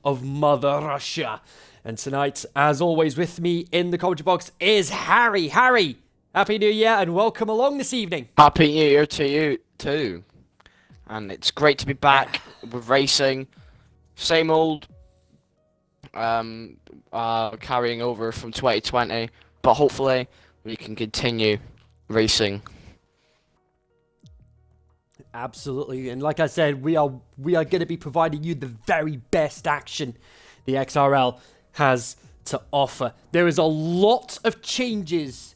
of Mother Russia. And tonight, as always, with me in the commentary box is Harry. Harry, Happy New Year and welcome along this evening. Happy New Year to you too. And it's great to be back with racing. Same old carrying over from 2020, but hopefully we can continue racing. Absolutely, and like I said, we are going to be providing you the very best action the XRL has to offer. There is a lot of changes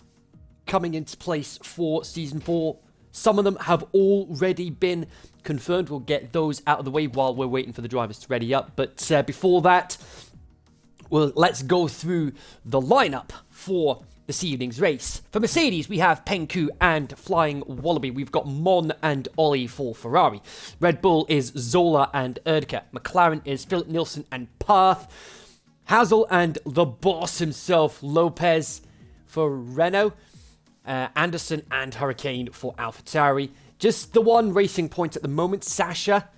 coming into place for Season 4. Some of them have already been confirmed. We'll get those out of the way while we're waiting for the drivers to ready up. But before that, well, let's go through the lineup for this evening's race. For Mercedes, we have Penku and Flying Wallaby. We've got Mon and Ollie for Ferrari. Red Bull is Zola and Erdke. McLaren is Philip Nielsen and Path. Hazel and the boss himself, Lopez for Renault. Anderson and Hurricane for AlphaTauri. Just the one racing point at the moment, Sasha.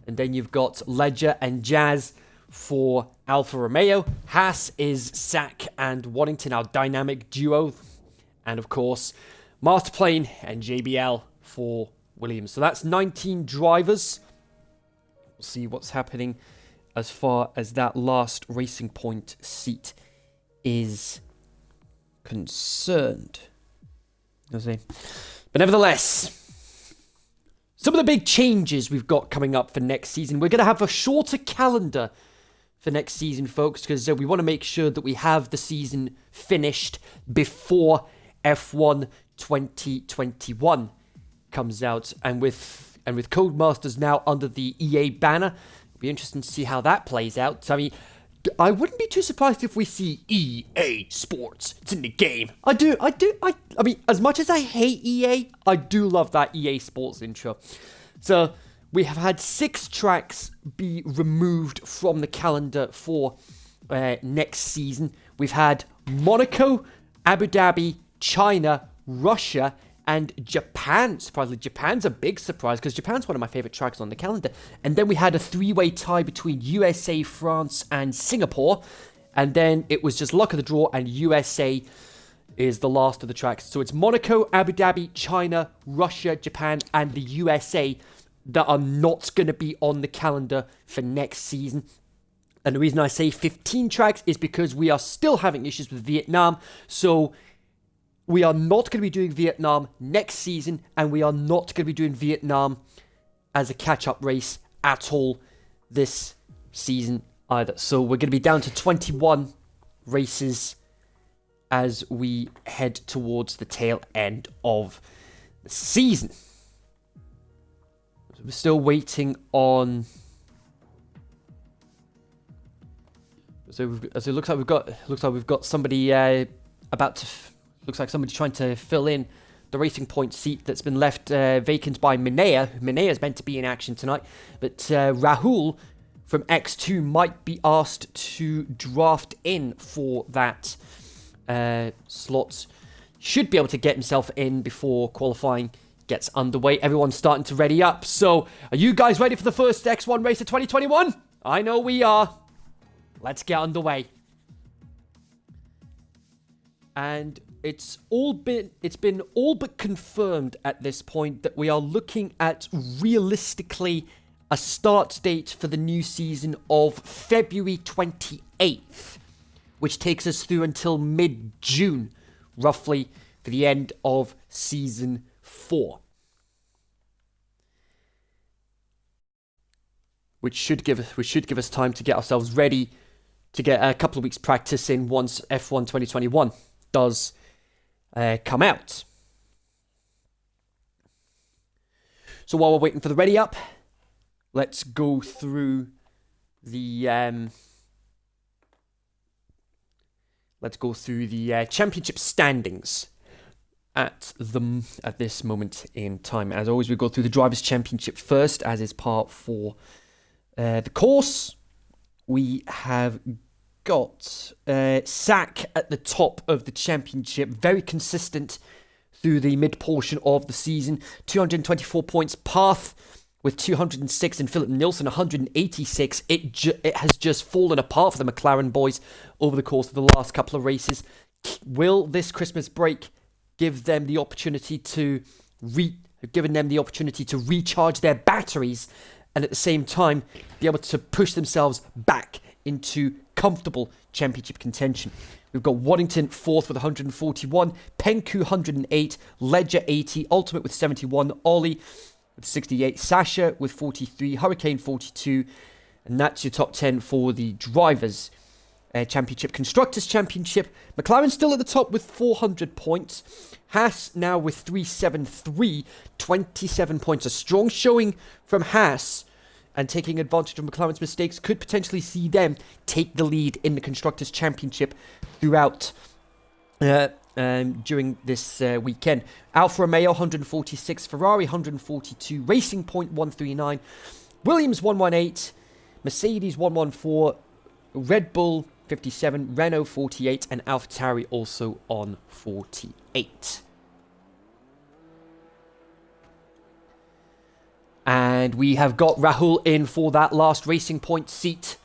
And then you've got Ledger and Jazz for Alfa Romeo. Haas is Sack and Waddington, our dynamic duo. And of course, Masterplane and JBL for Williams. So that's 19 drivers. We'll see what's happening as far as that last racing point seat is concerned. But nevertheless, some of the big changes we've got coming up for next season. We're going to have a shorter calendar for next season, folks, because we want to make sure that we have the season finished before F1 2021 comes out. And with Codemasters now under the EA banner, it'll be interesting to see how that plays out. I mean, I wouldn't be too surprised if we see EA Sports. It's in the game. I mean, as much as I hate EA, I do love that EA Sports intro. So, we have had 6 tracks be removed from the calendar for next season. We've had Monaco, Abu Dhabi, China, Russia, and Japan. Surprisingly, Japan's a big surprise because Japan's one of my favorite tracks on the calendar. And then we had a 3-way tie between USA, France, and Singapore. And then it was just luck of the draw, and USA is the last of the tracks. So it's Monaco, Abu Dhabi, China, Russia, Japan, and the USA that are not going to be on the calendar for next season. And the reason I say 15 tracks is because we are still having issues with Vietnam. So we are not going to be doing Vietnam next season, and we are not going to be doing Vietnam as a catch-up race at all this season either. So we're going to be down to 21 races as we head towards the tail end of the season. So we're still waiting on... So it looks like we've got somebody about to... Looks like somebody's trying to fill in the Racing Point seat that's been left vacant by Minea. Minea's meant to be in action tonight, but Rahul from X2 might be asked to draft in for that slot. Should be able to get himself in before qualifying gets underway. Everyone's starting to ready up. So, are you guys ready for the first X1 race of 2021? I know we are. Let's get underway. And it's been all but confirmed at this point that we are looking at realistically a start date for the new season of February 28th, which takes us through until mid-June, roughly, for the end of season 4. Which should give us time to get ourselves ready to get a couple of weeks practice in once F1 2021 does come out. So while we're waiting for the ready up, let's go through the championship standings at this moment in time. As always, we go through the drivers' championship first, as is part for the course. We have got Sack at the top of the championship, very consistent through the mid portion of the season. 224 points. Path with 206 and Philip Nilsson 186. It has just fallen apart for the McLaren boys over the course of the last couple of races. Will this Christmas break give them the opportunity to recharge their batteries and at the same time be able to push themselves back into comfortable championship contention? We've got Waddington 4th with 141, Penku 108, Ledger 80, Ultimate with 71, Ollie with 68, Sasha with 43, Hurricane 42, and that's your top 10 for the Drivers' Championship. Constructors' Championship, McLaren still at the top with 400 points. Haas now with 373, 27 points. A strong showing from Haas, and taking advantage of McLaren's mistakes could potentially see them take the lead in the Constructors' Championship throughout during this weekend. Alfa Romeo 146, Ferrari 142, Racing Point 139, Williams 118, Mercedes 114, Red Bull 57, Renault 48, and AlphaTauri also on 48. And we have got Rahul in for that last Racing Point seat.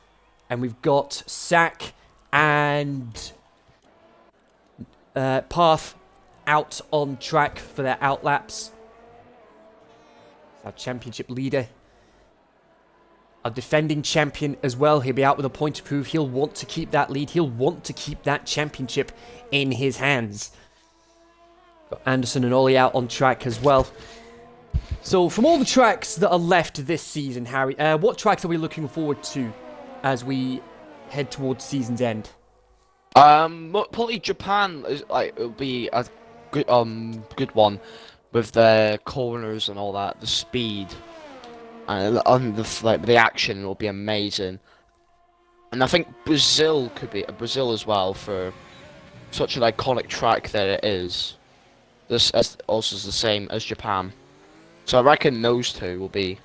And we've got Sack and Path out on track for their outlaps. Our championship leader. Our defending champion as well. He'll be out with a point to prove. He'll want to keep that lead. He'll want to keep that championship in his hands. Got Anderson and Ollie out on track as well. So, from all the tracks that are left this season, Harry, what tracks are we looking forward to as we head towards season's end? Probably Japan is it'll be a good one with the corners and all that, the speed, and the action will be amazing. And I think Brazil could be Brazil as well for such an iconic track that it is. This also is the same as Japan. So I reckon those two will be.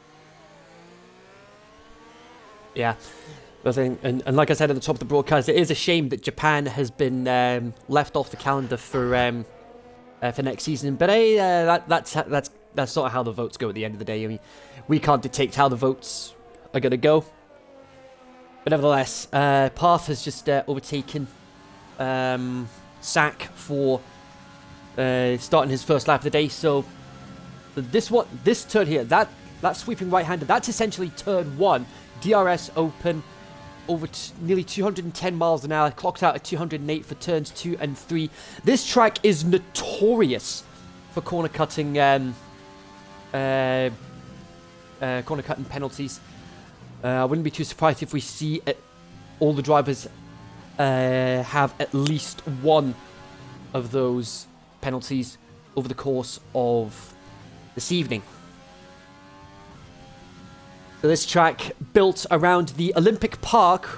Yeah. I think, and like I said at the top of the broadcast, it is a shame that Japan has been left off the calendar for next season. But hey, that's not how the votes go at the end of the day. I mean, we can't dictate how the votes are going to go. But nevertheless, Path has just overtaken Sack for starting his first lap of the day. So this turn here, that sweeping right-hander, that's essentially turn 1. DRS open over nearly 210 miles an hour, clocks out at 208 for turns 2 and 3. This track is notorious for corner cutting penalties. I wouldn't be too surprised if we see all the drivers have at least one of those penalties over the course of this evening. So this track built around the Olympic Park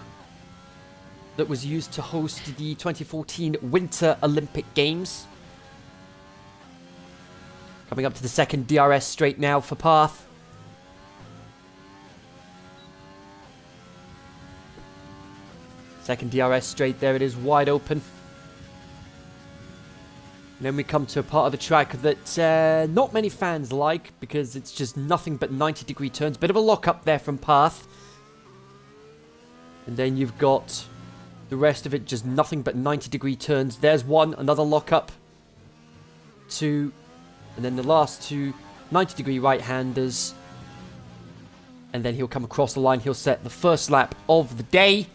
that was used to host the 2014 Winter Olympic Games. Coming up to the second DRS straight now for Path. Second DRS straight, there it is, wide open. And then we come to a part of the track that not many fans like because it's just nothing but 90-degree turns. Bit of a lock-up there from Path. And then you've got the rest of it, just nothing but 90-degree turns. There's one, another lock-up. 2, and then the last 2 90-degree right-handers. And then he'll come across the line. He'll set the first lap of the day.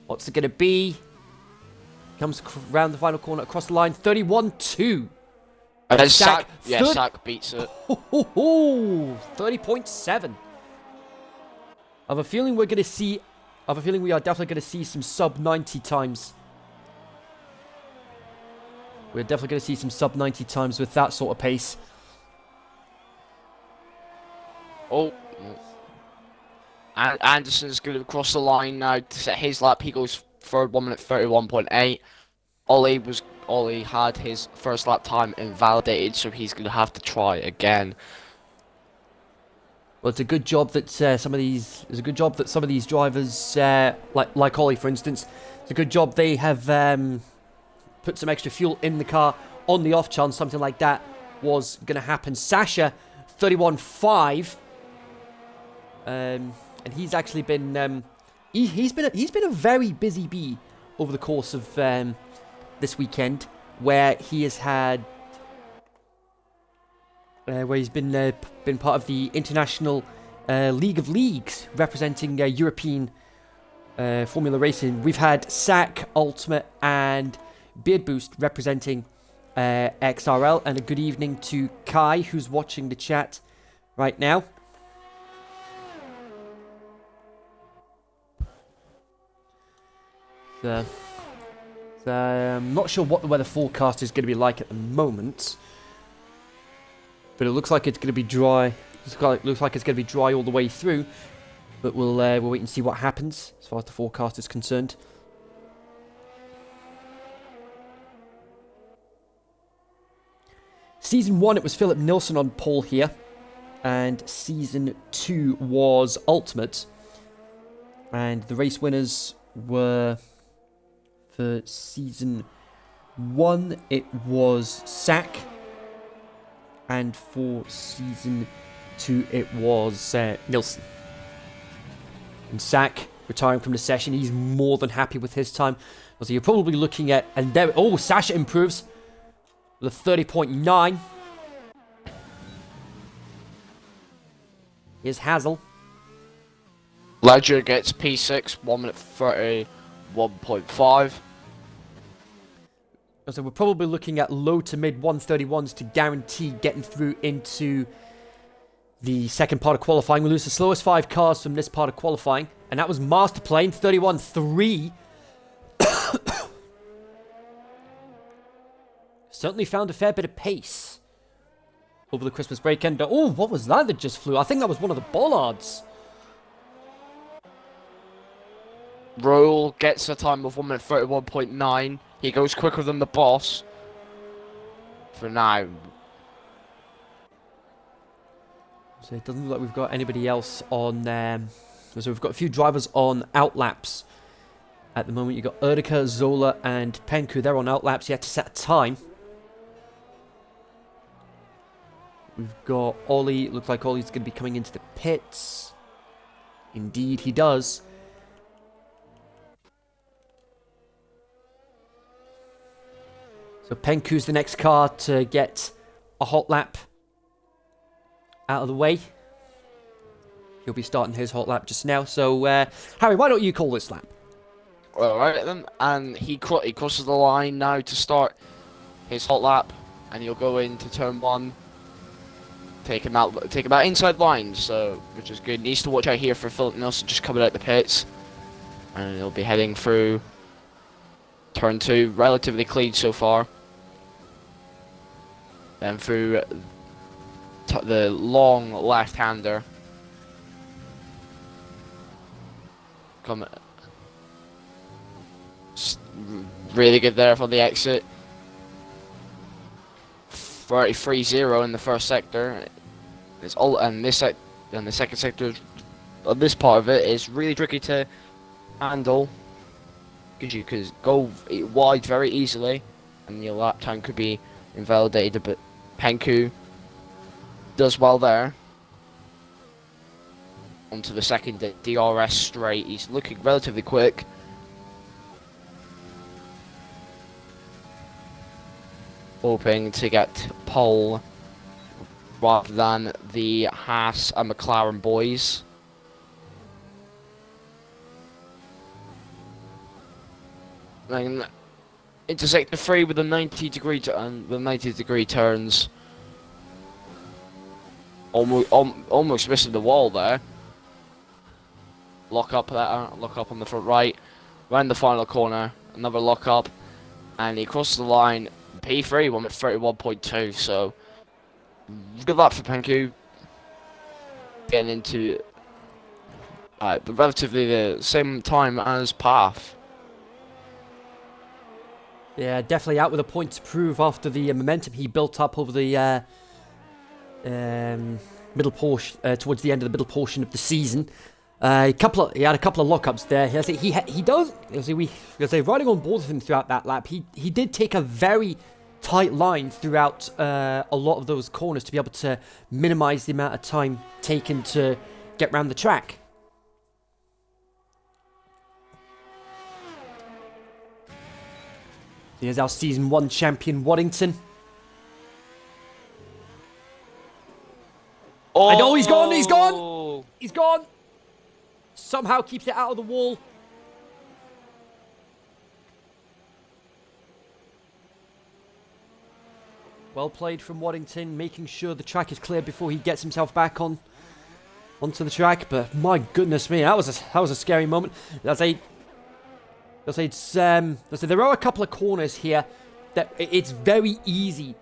What's it going to be? Comes around the final corner, across the line, 31-2. And then Sack beats it. 30.7. I have a feeling we are definitely going to see some sub-90 times. We're definitely going to see some sub-90 times with that sort of pace. Oh. And Anderson's going to cross the line now to set his lap. He goes third, 1 minute 31.8. Ollie had his first lap time invalidated, so he's going to have to try again. Well, it's a good job that some of these drivers, like Ollie, for instance, it's a good job they have put some extra fuel in the car on the off chance something like that was going to happen. Sasha, 31.5. and he's actually been he's been a very busy bee over the course of this weekend, where he has had where he's been part of the International League of Leagues representing European Formula Racing. We've had Sack, Ultimate, and Beard Boost representing XRL. And a good evening to Kai, who's watching the chat right now. So I'm not sure what the weather forecast is going to be like at the moment, but it looks like it's going to be dry. Looks like it's going to be dry all the way through. But we'll wait and see what happens as far as the forecast is concerned. Season 1, it was Philip Nilsson on pole here. And Season 2 was Ultimate. And the race winners were... For Season 1, it was Sack. And for Season 2, it was Nilsson. And Sack retiring from the session. He's more than happy with his time. So you're probably looking at... And there... Oh, Sasha improves with a 30.9. Here's Hazel. Ledger gets P6, 1 minute 31.5. So we're probably looking at low to mid 131s to guarantee getting through into the second part of qualifying. We lose the slowest 5 cars from this part of qualifying. And that was Masterplane, 31.3. Certainly found a fair bit of pace over the Christmas break. And oh, what was that just flew? I think that was one of the bollards. Royal gets a time of 1 minute 31.9. He goes quicker than the boss. For now. So it doesn't look like we've got anybody else on... so we've got a few drivers on outlaps. At the moment, you've got Erdika, Zola, and Penku. They're on outlaps. You have to set a time. We've got Ollie. Looks like Ollie's going to be coming into the pits. Indeed, he does. So Penku's the next car to get a hot lap out of the way. He'll be starting his hot lap just now. So, Harry, why don't you call this lap? Alright then, and he crosses the line now to start his hot lap, and he'll go into turn 1, take him out inside line, so which is good. Needs to watch out here for Philip Nilsson just coming out the pits, and he'll be heading through turn 2, relatively clean so far. Then through the long left-hander. Really good there for the exit. 33.0 in the first sector. It's all, and the second sector, this part of it is really tricky to handle because you could go wide very easily, and your lap time could be invalidated. But Penku does well there. Onto the second DRS straight. He's looking relatively quick. Hoping to get pole rather than the Haas and McLaren boys. Then into sector 3 with the 90-degree turns. Almost missing the wall there. Lock up on the front right. Round the final corner, another lock up, and he crosses the line. P3, 1 minute 31.2. So good luck for Penku. Getting into relatively the same time as Path. Yeah, definitely out with a point to prove after the momentum he built up over the middle portion, towards the end of the middle portion of the season. He had a couple of lockups there. He does. Riding on board with him throughout that lap, he did take a very tight line throughout a lot of those corners to be able to minimize the amount of time taken to get round the track. Here's our Season 1 champion, Waddington. Oh, And he's gone, he's gone! He's gone! Somehow keeps it out of the wall. Well played from Waddington, making sure the track is clear before he gets himself back onto the track. But my goodness me, that was a scary moment. There are a couple of corners here that it's very easy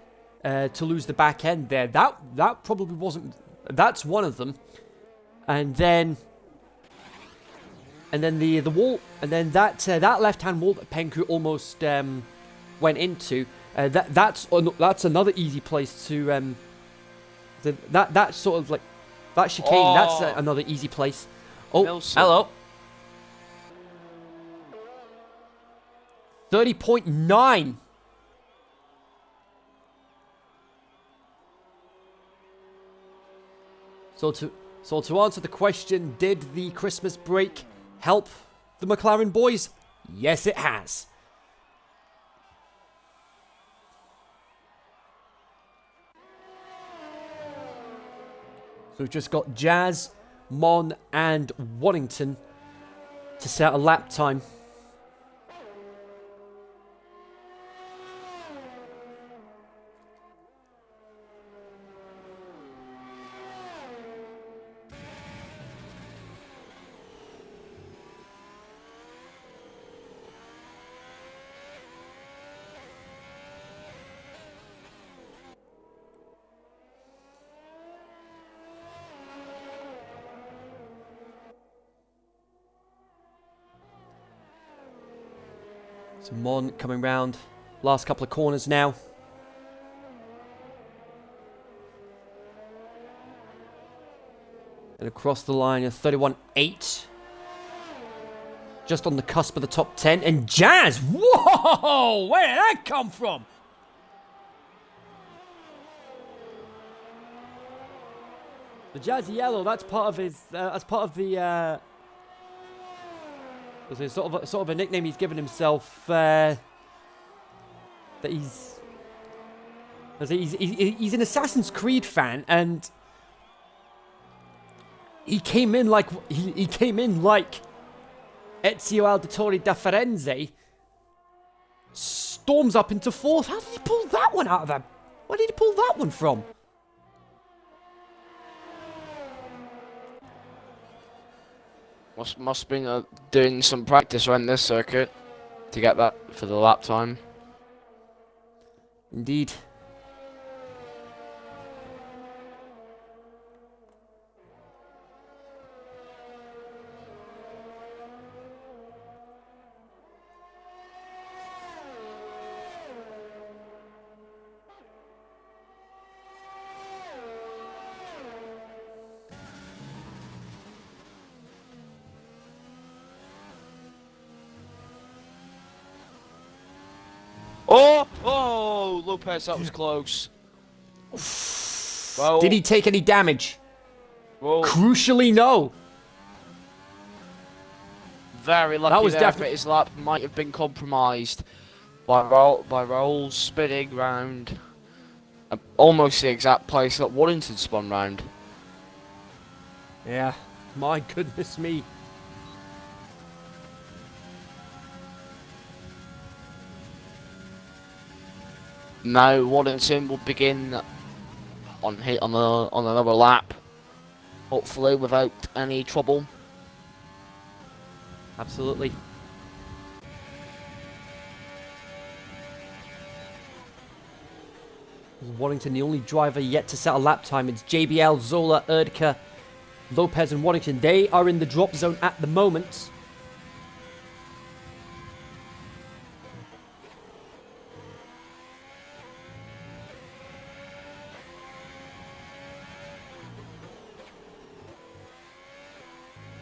to lose the back end there. That probably wasn't. That's one of them, and then the wall, and then that left hand wall that Penku almost went into. That's another easy place to that sort of like that chicane. Oh. That's another easy place. Oh, Nelson. hello. 30.9. So to answer the question, did the Christmas break help the McLaren boys? Yes, it has. So we've just got Jazz, Mon, and Waddington to set a lap time. So Mon coming round. Last couple of corners now. And across the line, a 31.8. Just on the cusp of the top 10. And Jazz! Whoa! Where did that come from? The Jazzy Yellow, that's part of his... that's part of the... There's sort of a nickname he's given himself. That he's an Assassin's Creed fan, and he came in like Ezio Auditore da Firenze. Storms up into fourth. How did he pull that one out of them? Where did he pull that one from? Must have been doing some practice around this circuit to get that for the lap time. Indeed. Oh, Lopez, that was close. Well, Did he take any damage? well, Crucially, no. very lucky That was there, definitely- but his lap might have been compromised by Raul spinning round almost the exact place that Waddington spun round. Yeah. My goodness me. Now Waddington will begin on another lap, hopefully without any trouble. Absolutely. Waddington, the only driver yet to set a lap time. It's JBL, Zola, Erdka, Lopez, and Waddington. They are in the drop zone at the moment.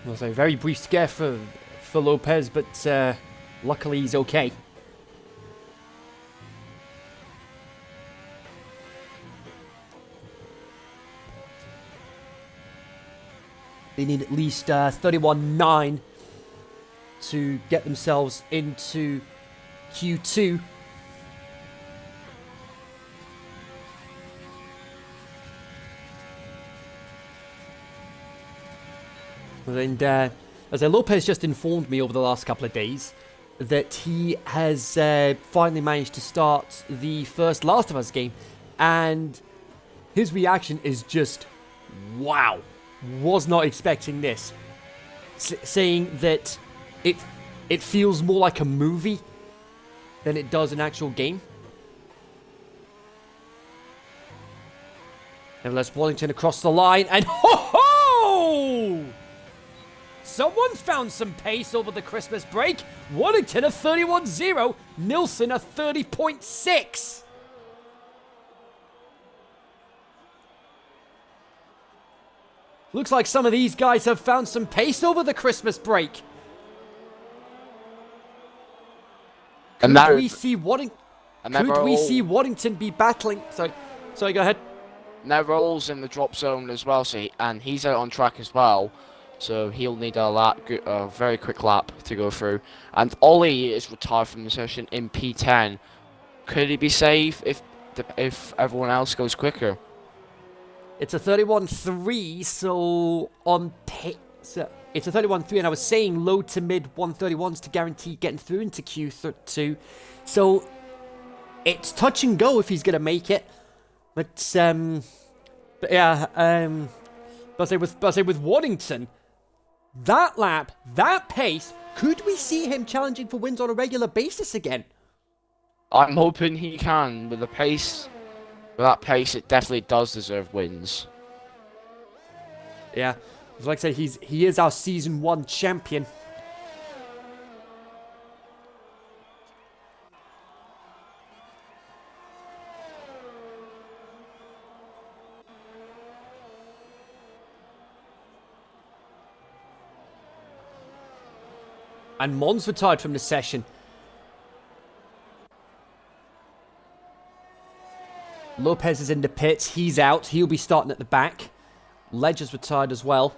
It was a very brief scare for Lopez, but luckily he's okay. They need at least 31-9 to get themselves into Q2. And as Lopez just informed me over the last couple of days that he has finally managed to start the first Last of Us game, and his reaction is just, wow, was not expecting this. Saying that it feels more like a movie than it does an actual game. Nevertheless, Wallington across the line, and ho-ho! Someone's found some pace over the Christmas break. Wallington a 31-0, Nilsson a 30.6. Looks like some of these guys have found some pace over the Christmas break. Could we see Waddington be battling? Sorry, go ahead. Now Rolls in the drop zone as well, and he's out on track as well. So he'll need a very quick lap to go through. And Ollie is retired from the session in P10. Could he be safe if everyone else goes quicker? It's a 31-3, so on pace. So it's a 31-3, and I was saying low to mid 131s to guarantee getting through into Q2. So it's touch and go if he's gonna make it. But yeah, but say with Waddington, that lap, that pace, could we see him challenging for wins on a regular basis again? I'm hoping he can. With that pace, it definitely does deserve wins. Yeah, like I said, he is our Season 1 champion. And Mons retired from the session. Lopez is in the pits. He's out. He'll be starting at the back. Ledger's retired as well.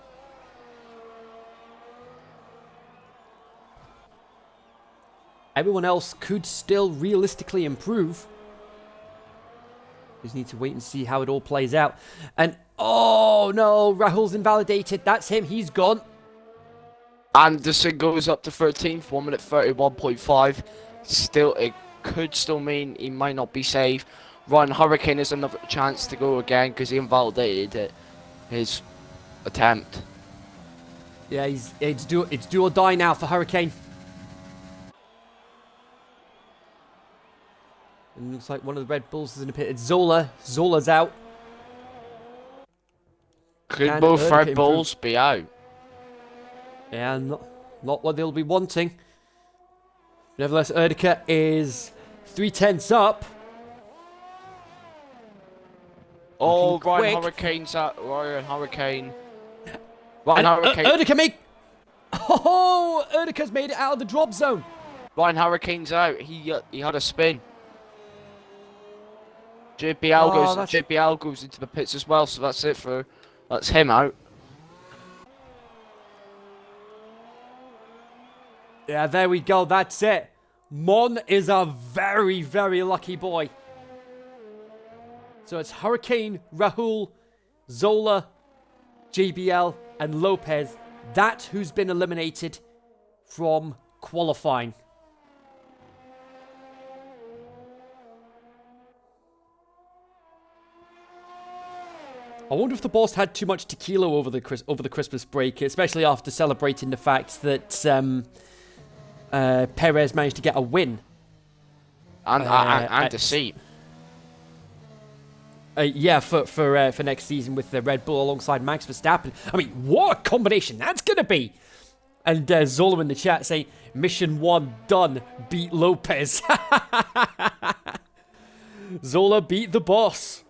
Everyone else could still realistically improve. Just need to wait and see how it all plays out. And, oh no, Rahul's invalidated. That's him. He's gone. Anderson goes up to 13th, 1 minute 31.5. Still, it could still mean he might not be safe. Ryan Hurricane has another chance to go again because he invalidated his attempt. Yeah, it's do or die now for Hurricane. And it looks like one of the Red Bulls is in the pit. It's Zola. Zola's out. Could both Red Bulls be out? Yeah, not what they'll be wanting. Nevertheless, Erdika is 3/10 up. Oh, Ryan Hurricane's out. Ryan Hurricane. Erdika make... Oh, Erdika's made it out of the drop zone. Ryan Hurricane's out. He had a spin. JBL goes into the pits as well, so that's him out. Yeah, there we go. That's it. Mon is a very, very lucky boy. So it's Hurricane, Rahul, Zola, JBL, and Lopez. That's who's been eliminated from qualifying. I wonder if the boss had too much tequila over the Christmas break, especially after celebrating the fact that Perez managed to get a win. And a seat. Yeah, for next season with the Red Bull alongside Max Verstappen. I mean, what a combination that's going to be. And Zola in the chat saying, Mission 1 done, beat Lopez. Zola beat the boss.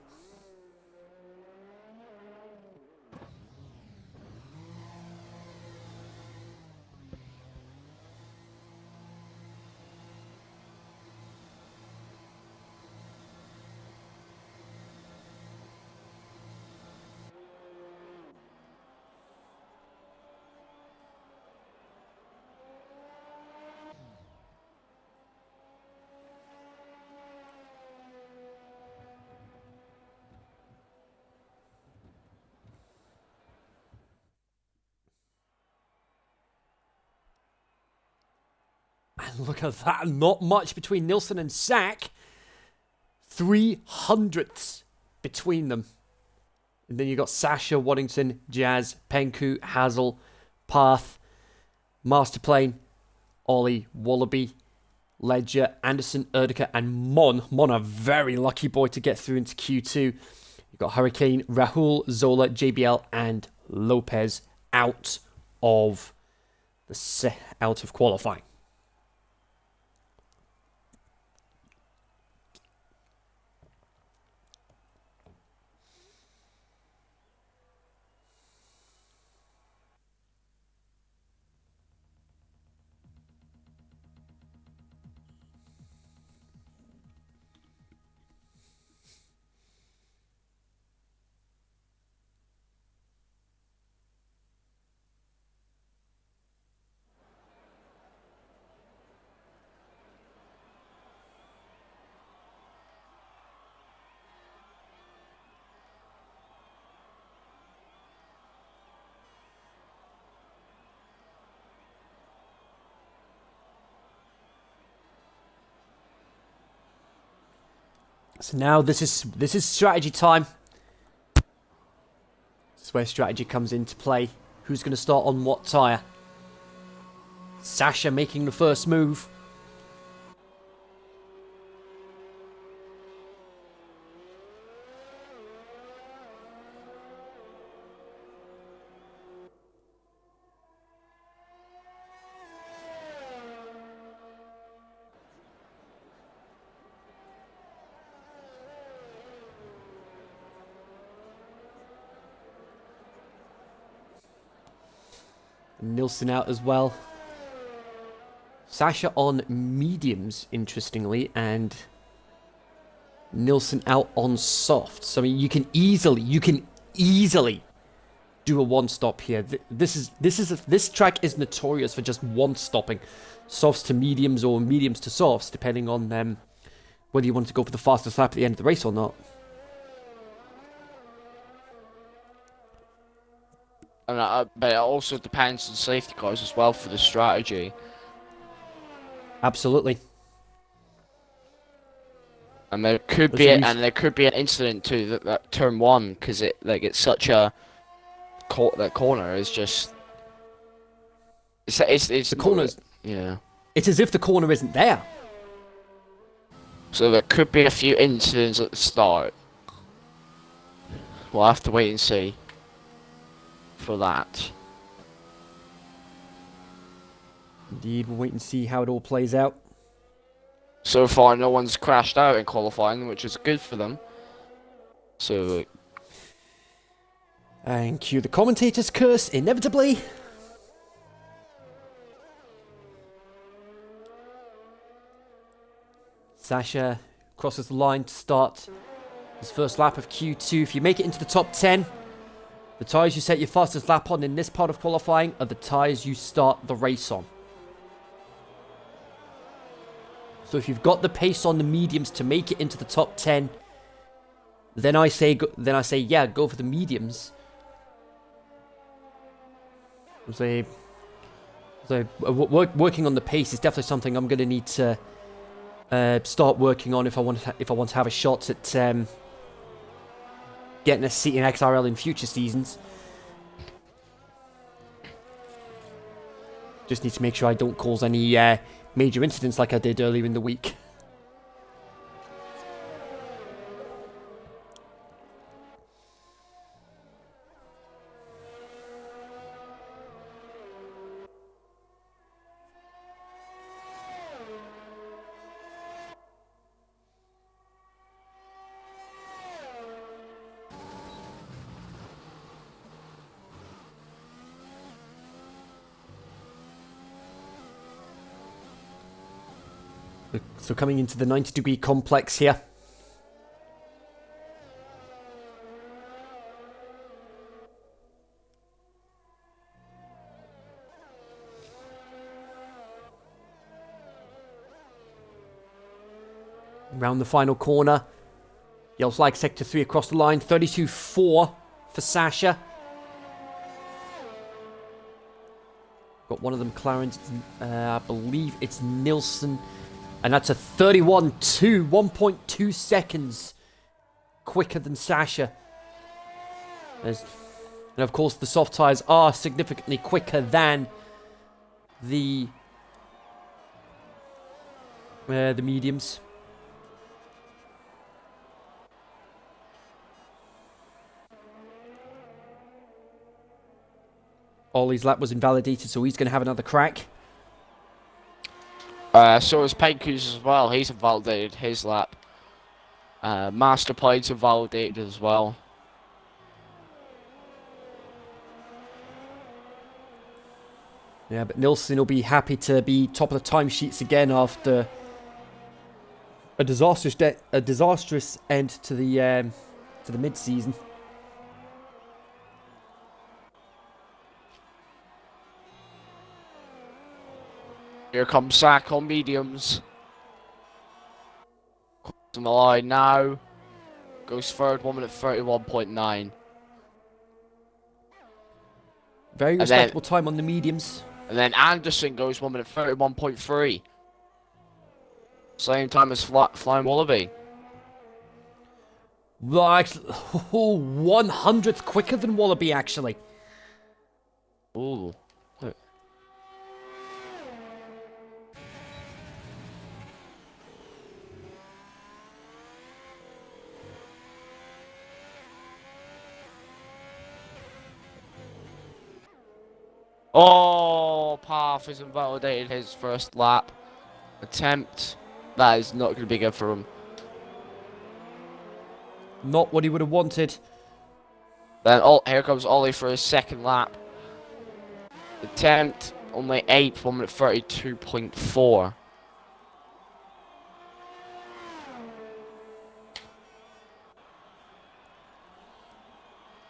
And look at that, not much between Nilsson and Sack. 300ths between them. And then you got Sasha, Waddington, Jazz, Penku, Hazel, Path, Masterplane, Ollie, Wallaby, Ledger, Anderson, Erdica, and Mon. Mon, a very lucky boy to get through into Q2. You've got Hurricane, Rahul, Zola, JBL, and Lopez out of qualifying. So now this is strategy time. This is where strategy comes into play. Who's going to start on what tyre? Sasha making the first move. Nilsson out as well. Sasha on mediums, interestingly, and Nilsson out on softs. I mean, you can easily do a one-stop here. This track is notorious for just one-stopping softs to mediums or mediums to softs, depending on whether you want to go for the fastest lap at the end of the race or not. And but it also depends on safety cars as well for the strategy. Absolutely. And there could be an incident to that turn one because it's such a that corner is just it's the corners. Yeah. It's as if the corner isn't there. So there could be a few incidents at the start. We'll have to wait and see for that. Indeed, we'll wait and see how it all plays out. So far, no one's crashed out in qualifying, which is good for them. So, and cue the commentator's curse, inevitably. Sasha crosses the line to start his first lap of Q2. If you make it into the top 10, the tyres you set your fastest lap on in this part of qualifying are the tyres you start the race on. So if you've got the pace on the mediums to make it into the top 10, then I say yeah, go for the mediums. Working on the pace is definitely something I'm going to need to start working on if I want to have a shot at getting a seat in XRL in future seasons. Just need to make sure I don't cause any major incidents like I did earlier in the week. So coming into the 90-degree complex here. Around the final corner. Yellow flag sector 3 across the line. 32.4 for Sasha. Got one of them, Clarence. I believe it's Nilsson. And that's a 31.2. 1.2 seconds quicker than Sasha. And of course, the soft tyres are significantly quicker than the mediums. Ollie's lap was invalidated, so he's going to have another crack. So is Penku's as well. He's invalidated his lap. Master Plate's invalidated as well. Yeah, but Nilsson will be happy to be top of the timesheets again after a disastrous end to the mid-season. Here comes Sack on mediums. On the line now. Goes third, 1 minute 31.9. Very respectable time on the mediums. And then Anderson goes 1 minute 31.3. Same time as Flying Wallaby. Well, actually, 100th quicker than Wallaby, actually. Ooh. Oh, Path has invalidated his first lap attempt. That is not going to be good for him. Not what he would have wanted. Then here comes Ollie for his second lap. Attempt only 8th, 1 minute 32.4.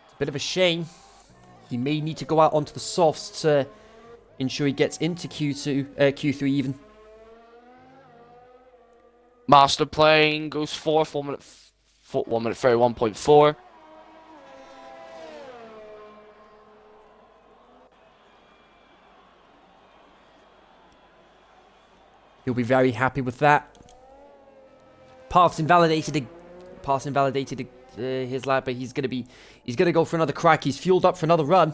It's a bit of a shame. He may need to go out onto the softs to ensure he gets into Q3 even. Master Plane goes 4th, 1 minute 31.4. He'll be very happy with that. Path's invalidated his lap, but he's gonna go for another crack. He's fueled up for another run.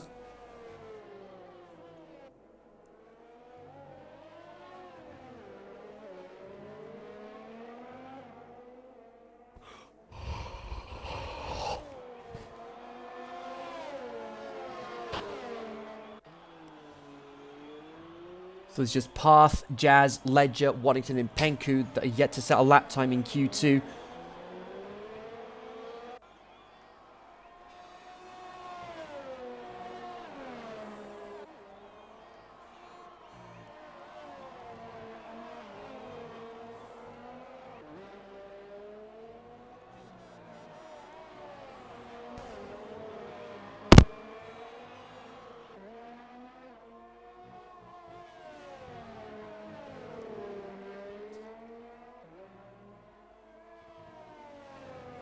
So it's just Path, Jazz, Ledger, Waddington, and Penku that are yet to set a lap time in Q2.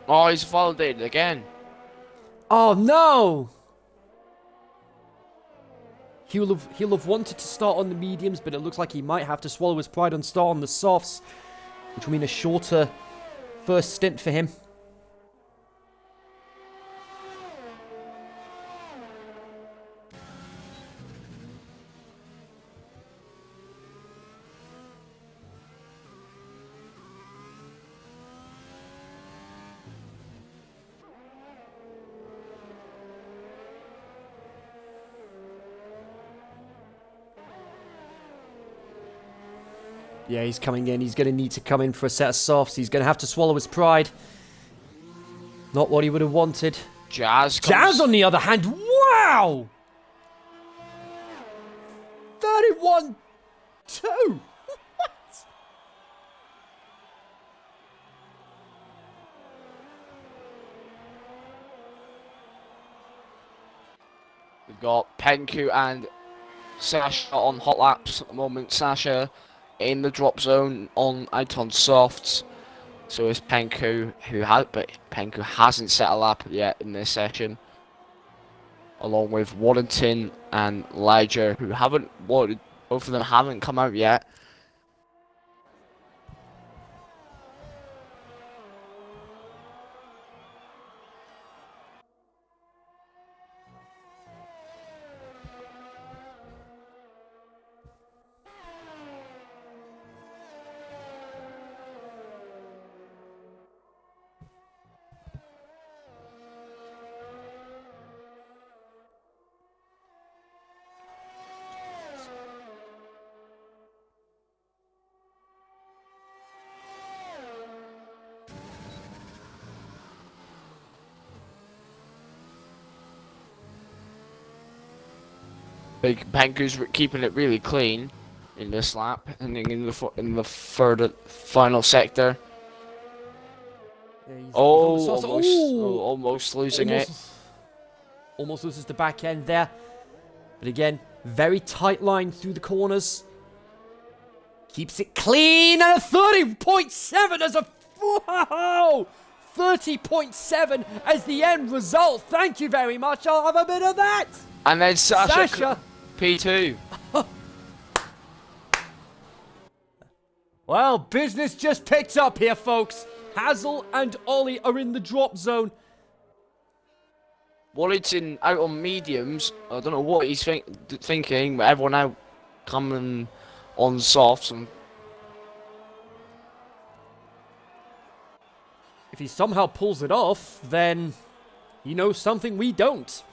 Oh, he's validated again. Oh no! He'll have wanted to start on the mediums, but it looks like he might have to swallow his pride and start on the softs, which will mean a shorter first stint for him. Yeah, he's coming in. He's going to need to come in for a set of softs. He's going to have to swallow his pride. Not what he would have wanted. Jazz, on the other hand, wow! 31-2! What? We've got Penku and Sasha on hot laps at the moment. Sasha in the drop zone out on softs. So is Penku, but Penku hasn't set a lap yet in this session. along with Waddington and Ledger, who haven't, both of them haven't come out yet. Big Panku's keeping it really clean in this lap, and in the third final sector. Yeah, Almost losing it. Almost loses the back end there. But again, very tight line through the corners. Keeps it clean, and a 30.7 as a... Wow! 30.7 as the end result. Thank you very much. I'll have a bit of that. And then Sasha. P2. Well, business just picked up here, folks. Hazel and Ollie are in the drop zone. Waddington out on mediums. I don't know what he's thinking, but everyone out coming on softs. And if he somehow pulls it off, then he knows something we don't.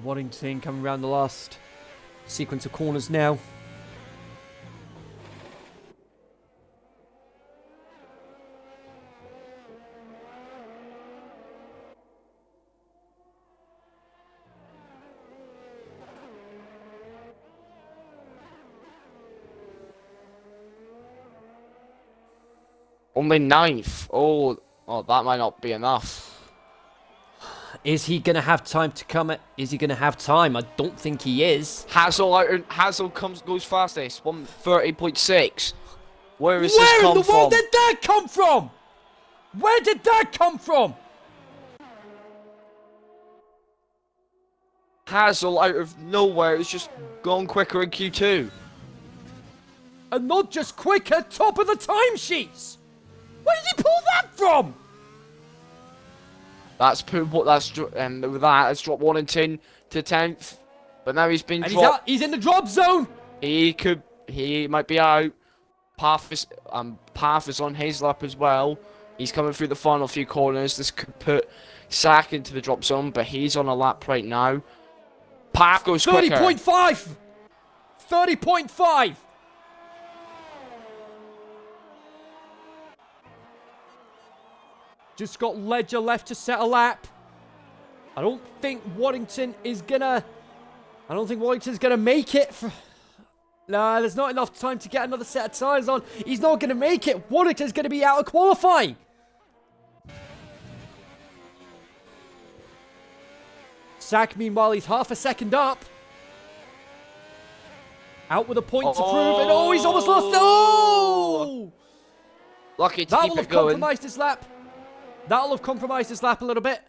Waddington coming around the last sequence of corners now. only 9th. Oh, that might not be enough. Is he going to have time to come? Is he going to have time? I don't think he is. Hazel goes fastest, 130.6. Where is this come from? Where in the world did that come from? Where did that come from? Hazel out of nowhere has just gone quicker in Q2. And not just quicker, top of the timesheets. Where did he pull that from? That's with that has dropped Waddington to 10th, but now he's been dropped. He's in the drop zone. He might be out. Path is on his lap as well. He's coming through the final few corners. This could put Sack into the drop zone, but he's on a lap right now. Path goes quicker. 30.5. 30.5. Just got Ledger left to set a lap. I don't think Waddington is gonna... I don't think Waddington's gonna make it. Nah, there's not enough time to get another set of tyres on. He's not gonna make it. Waddington's gonna be out of qualifying. Sack, meanwhile, he's half a second up. Out with a point to prove. And he's almost lost. Oh! Lucky to that keep will it have going. Compromised his lap. That'll have compromised his lap a little bit.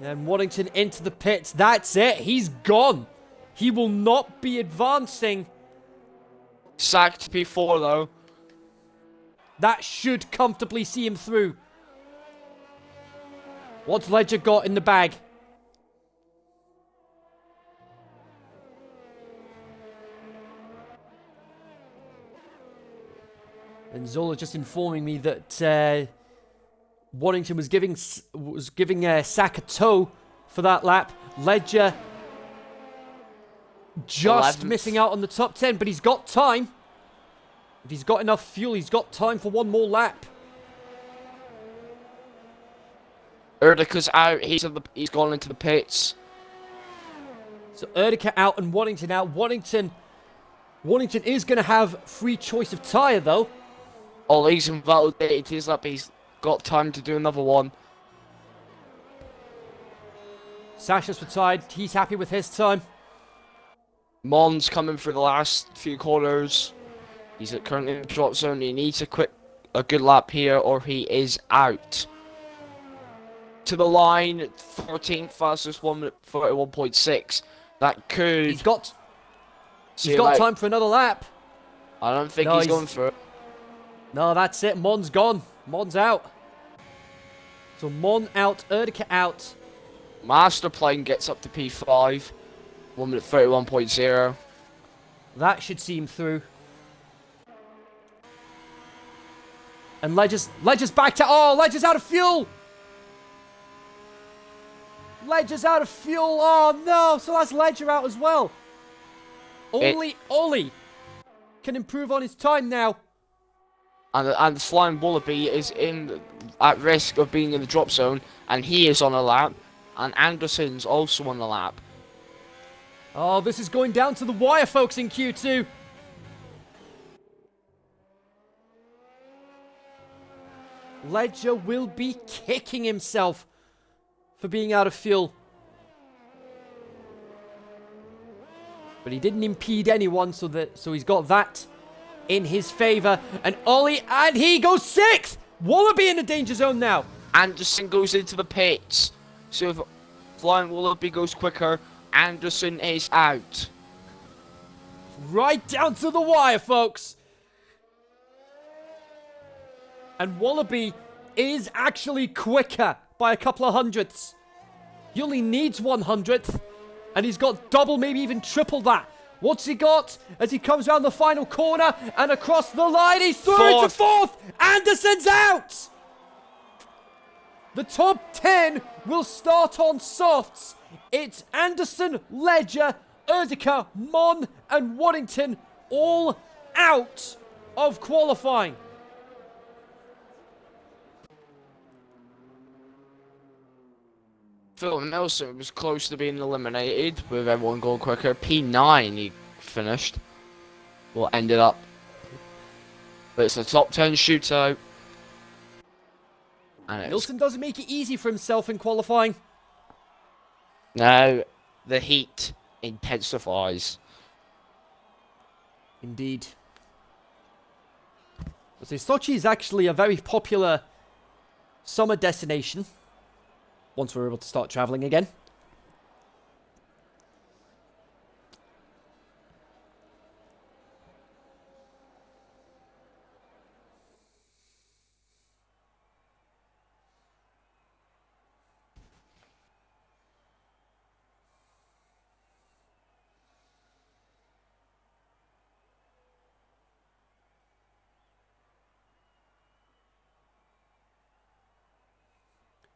And Waddington into the pits. That's it. He's gone. He will not be advancing. Sack to P4 though. That should comfortably see him through. What's Ledger got in the bag? And Zola just informing me that Waddington was giving Sack a tow for that lap. Ledger just 11th. missing out on the top 10, but he's got time. If he's got enough fuel, he's got time for one more lap. Erdika's out. He's gone into the pits. So Erdika out and Waddington out. Waddington is going to have free choice of tyre, though. Oh, he's invalidated his lap. He's got time to do another one. Sasha's retired. He's happy with his time. Mon's coming for the last few corners. He's currently in the drop zone. He needs a good lap here, or he is out. To the line, 14th fastest, 1 minute 41.6. That could. He's got time for another lap. I don't think he's going for it. No, that's it. Mon's gone. Mon's out. So Mon out, Erdika out. Masterplane gets up to P5. 1 minute 31.0. That should see him through. And Ledger's back to... Oh, Ledger's out of fuel! Ledger's out of fuel. Oh, no. So that's Ledger out as well. Only Ollie can improve on his time now. And the Flying Wallaby is at risk of being in the drop zone. And he is on a lap. And Anderson's also on the lap. Oh, this is going down to the wire, folks, in Q2. Ledger will be kicking himself for being out of fuel. But he didn't impede anyone, so he's got that in his favour. And Ollie, and he goes 6th! Wallaby in the danger zone now. Anderson goes into the pits. So if Flying Wallaby goes quicker, Anderson is out. Right down to the wire, folks. And Wallaby is actually quicker by a couple of hundredths. He only needs 100th. And he's got double, maybe even triple that. What's he got as he comes around the final corner and across the line? He's through into 4th. Anderson's out. The top 10 will start on softs. It's Anderson, Ledger, Erdika, Mon, and Waddington all out of qualifying. Phil Nelson was close to being eliminated with everyone going quicker. P9 he finished. Well, ended up. But it's a top 10 shootout. And Nilsson doesn't make it easy for himself in qualifying. Now, the heat intensifies. Indeed. So Sochi is actually a very popular summer destination. Once we're able to start traveling again.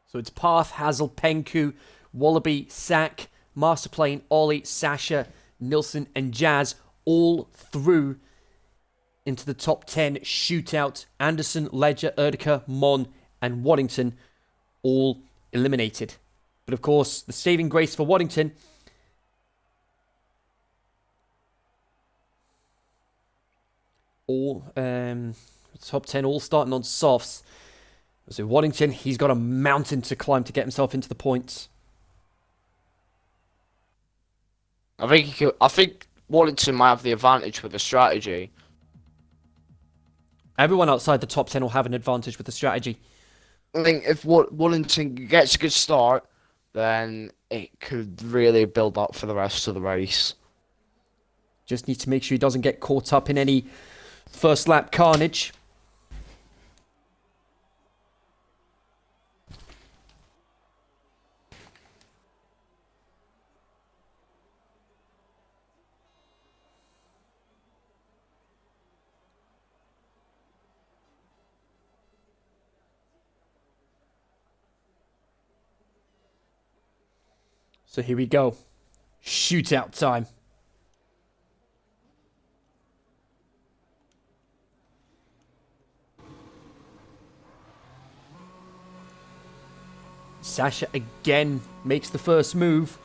So it's Path, Hazel, Penku, Wallaby, Sack, Masterplane, Ollie, Sasha, Nilsson, and Jazz all through into the top 10 shootout. Anderson, Ledger, Erdika, Mon, and Waddington all eliminated. But of course, the saving grace for Waddington all top 10 all starting on softs. So Waddington, he's got a mountain to climb to get himself into the points. I think Waddington might have the advantage with the strategy. Everyone outside the top 10 will have an advantage with the strategy. I think if Waddington gets a good start, then it could really build up for the rest of the race. Just needs to make sure he doesn't get caught up in any first lap carnage. So here we go. Shootout time. Sasha again makes the first move.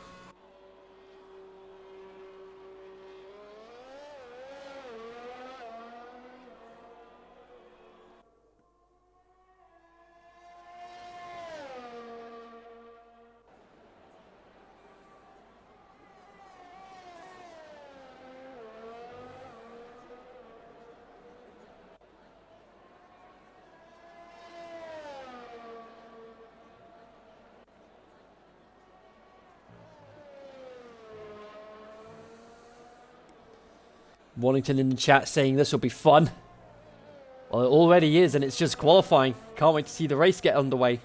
Warrington in the chat saying this will be fun. Well, it already is, and it's just qualifying. Can't wait to see the race get underway.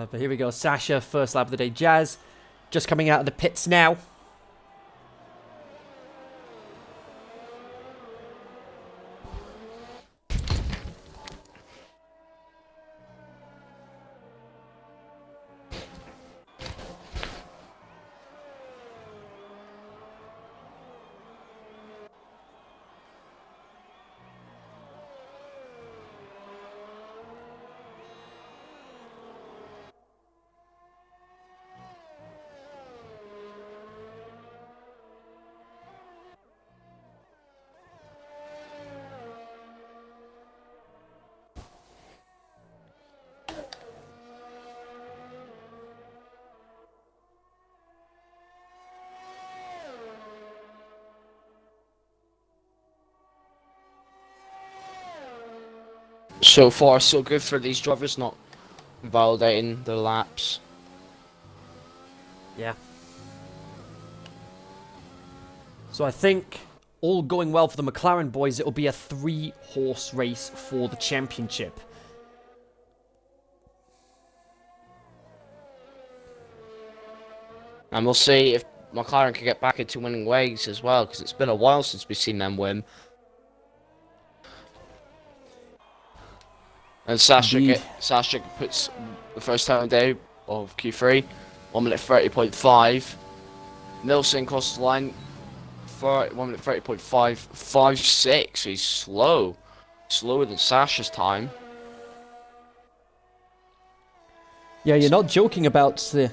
But here we go. Sasha, first lap of the day. Jazz, just coming out of the pits now. So far, so good for these drivers, not validating the laps. Yeah. So I think all going well for the McLaren boys, it'll be a 3-horse race for the championship. And we'll see if McLaren can get back into winning ways as well, because it's been a while since we've seen them win. And Sasha puts the first time day of Q3, 1 minute 30.5. Nilsson crosses the line for 1 minute 30.556. He's slow, slower than Sasha's time. Yeah, you're not joking about being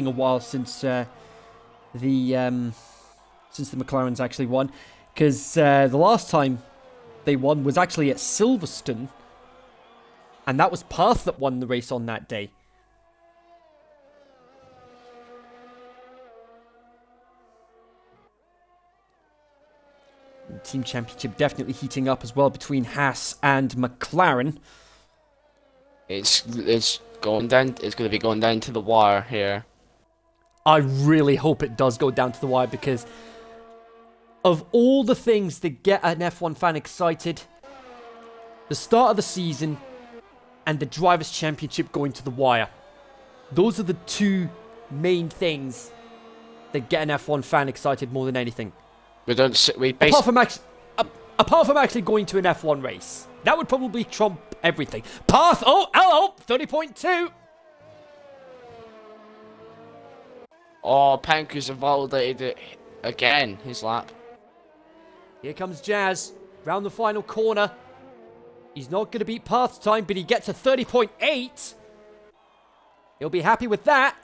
a while since the McLarens actually won, because the last time they won was actually at Silverstone, and that was Path that won the race on that day. The team championship definitely heating up as well between Haas and McLaren. It's going down. It's going to be going down to the wire here. I really hope it does go down to the wire, because of all the things that get an F1 fan excited, the start of the season and the Drivers' Championship going to the wire. Those are the two main things that get an F1 fan excited more than anything. Apart from actually going to an F1 race. That would probably trump everything. Path, oh, hello, 30.2. Oh, Pankus have validated it again, his lap. Here comes Jazz, round the final corner. He's not going to beat path time, but he gets a 30.8. He'll be happy with that.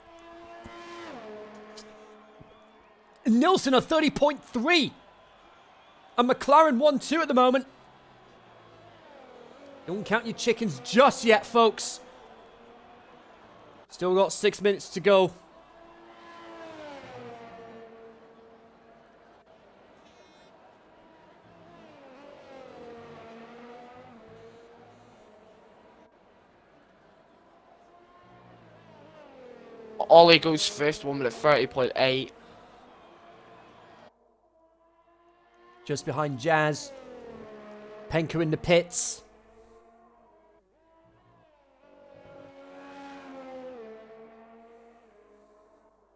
Nilsson a 30.3. And McLaren 1-2 at the moment. Don't count your chickens just yet, folks. Still got 6 minutes to go. Ollie goes fifth, 1 minute 30.8. Just behind Jazz. Penka in the pits.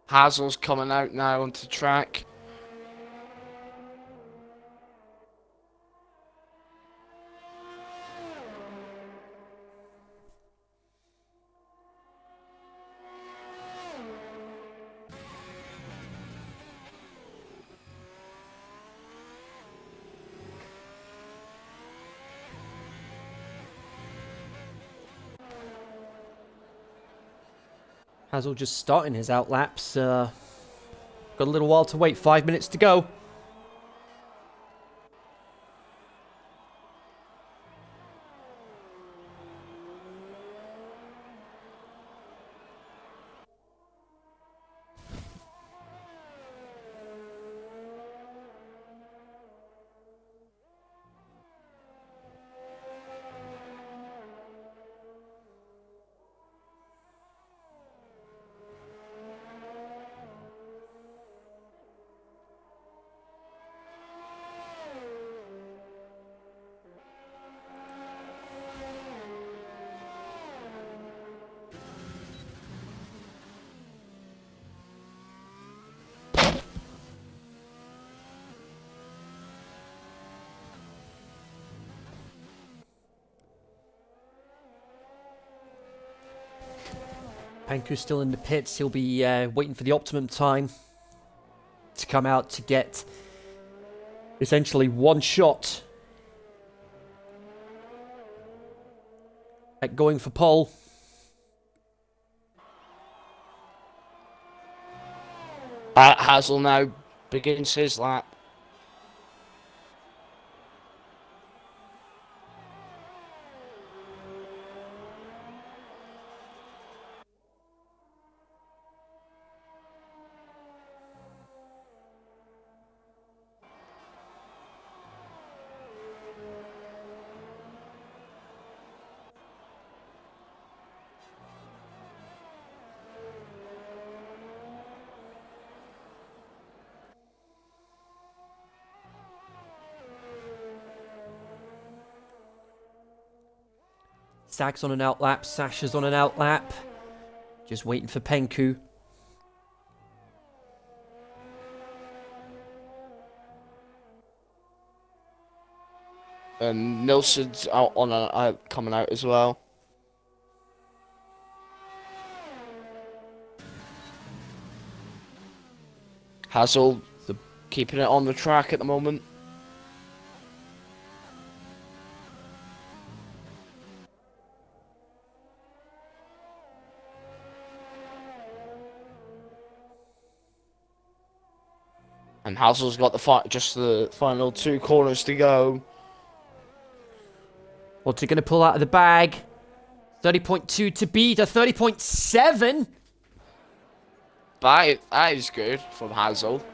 Hazel's coming out now onto track. Hazel just starting his outlaps. Got a little while to wait. 5 minutes to go. Panku's still in the pits. He'll be waiting for the optimum time to come out to get essentially one shot at going for pole. Hazel now begins his lap. Zach's on an outlap. Sasha's on an outlap. Just waiting for Penku. And Nilsson's out on coming out as well. Hazel keeping it on the track at the moment. And Hazel's got just the final 2 corners to go. What's he going to pull out of the bag? 30.2 to beat a 30.7. That is good from Hazel.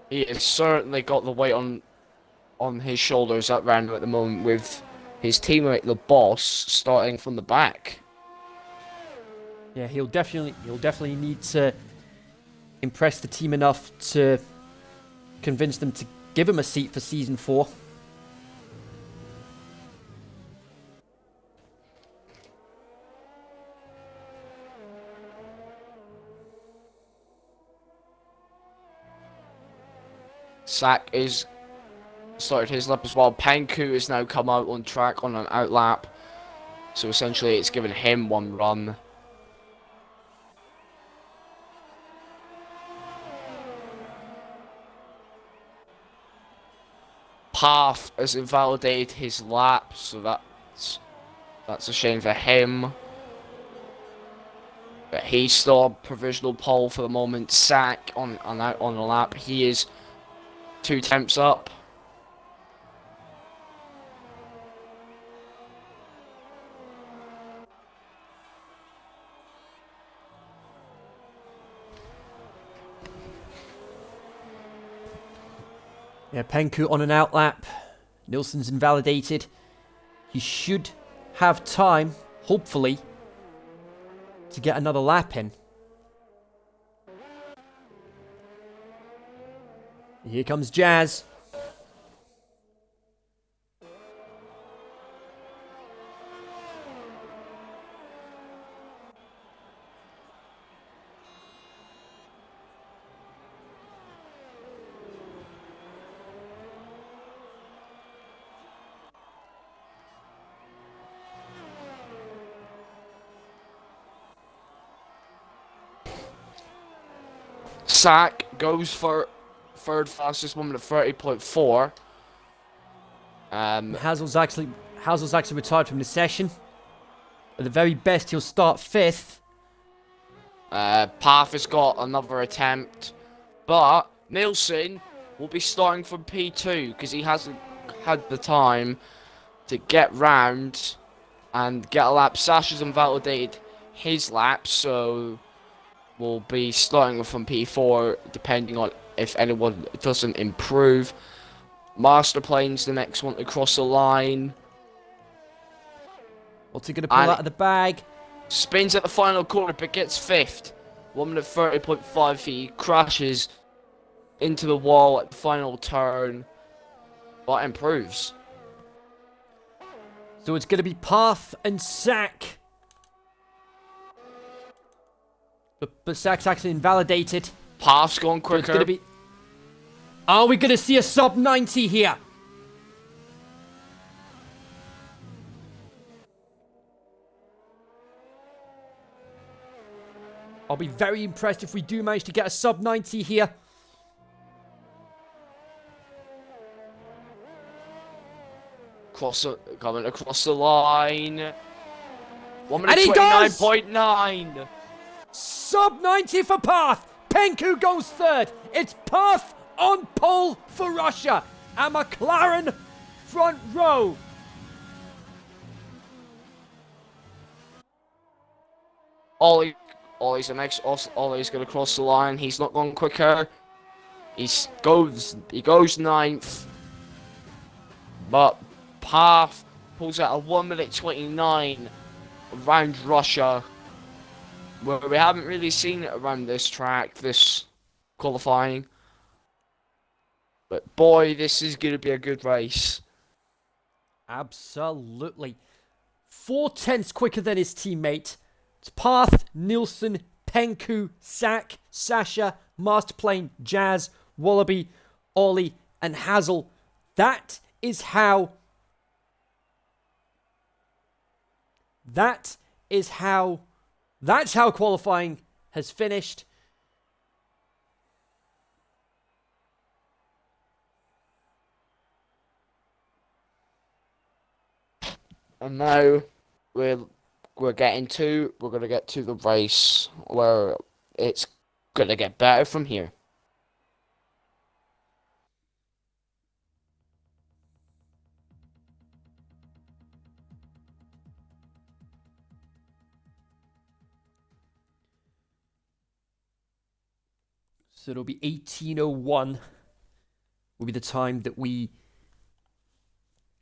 He has certainly got the weight on his shoulders at random at the moment, with his teammate, the boss, starting from the back. Yeah, he'll definitely need to impress the team enough to convince them to give him a seat for Season 4. Sack is started his lap as well. Panku has now come out on track on an out lap. So essentially it's given him 1 run. Path has invalidated his lap, so that's a shame for him. But he's still a provisional pole for the moment. Sack on the lap. He is 2 temps up. Yeah, Penku on an out lap. Nilsson's invalidated. He should have time, hopefully, to get another lap in. Here comes Jazz. Sack goes for third fastest moment at 30.4. Hazel's actually retired from the session. At the very best, he'll start 5th. Path has got another attempt, but Nilsson will be starting from P2 because he hasn't had the time to get round and get a lap. Sasha's invalidated his lap, so we'll be starting from P4 depending on if anyone doesn't improve. Master Plane's the next one to cross the line. What's he going to pull out of the bag? Spins at the final corner but gets 5th. 1 minute 30.5. He crashes into the wall at the final turn, but improves. So it's going to be Path and Sack. But Sack's actually invalidated. Path's gone So quicker. it's going to be... Are we going to see a sub 90 here? I'll be very impressed if we do manage to get a sub 90 here. Coming across the line. 1 minute And he does! 29.9. Sub 90 for Path. Penku goes 3rd. It's Path on pole for Russia. And McLaren front row. Ollie's the next. Ollie's going to cross the line. He's not going quicker. He goes 9th. But Path pulls out a 1 minute 29 around Russia, where we haven't really seen it around this track, this qualifying. But boy, this is going to be a good race. Absolutely. 4/10 quicker than his teammate. It's Path, Nilsson, Penku, Sack, Sasha, Masterplane, Jazz, Wallaby, Ollie, and Hazel. That's how qualifying has finished. And now we're gonna get to the race where it's gonna get better from here. So it'll be 18:01 will be the time that we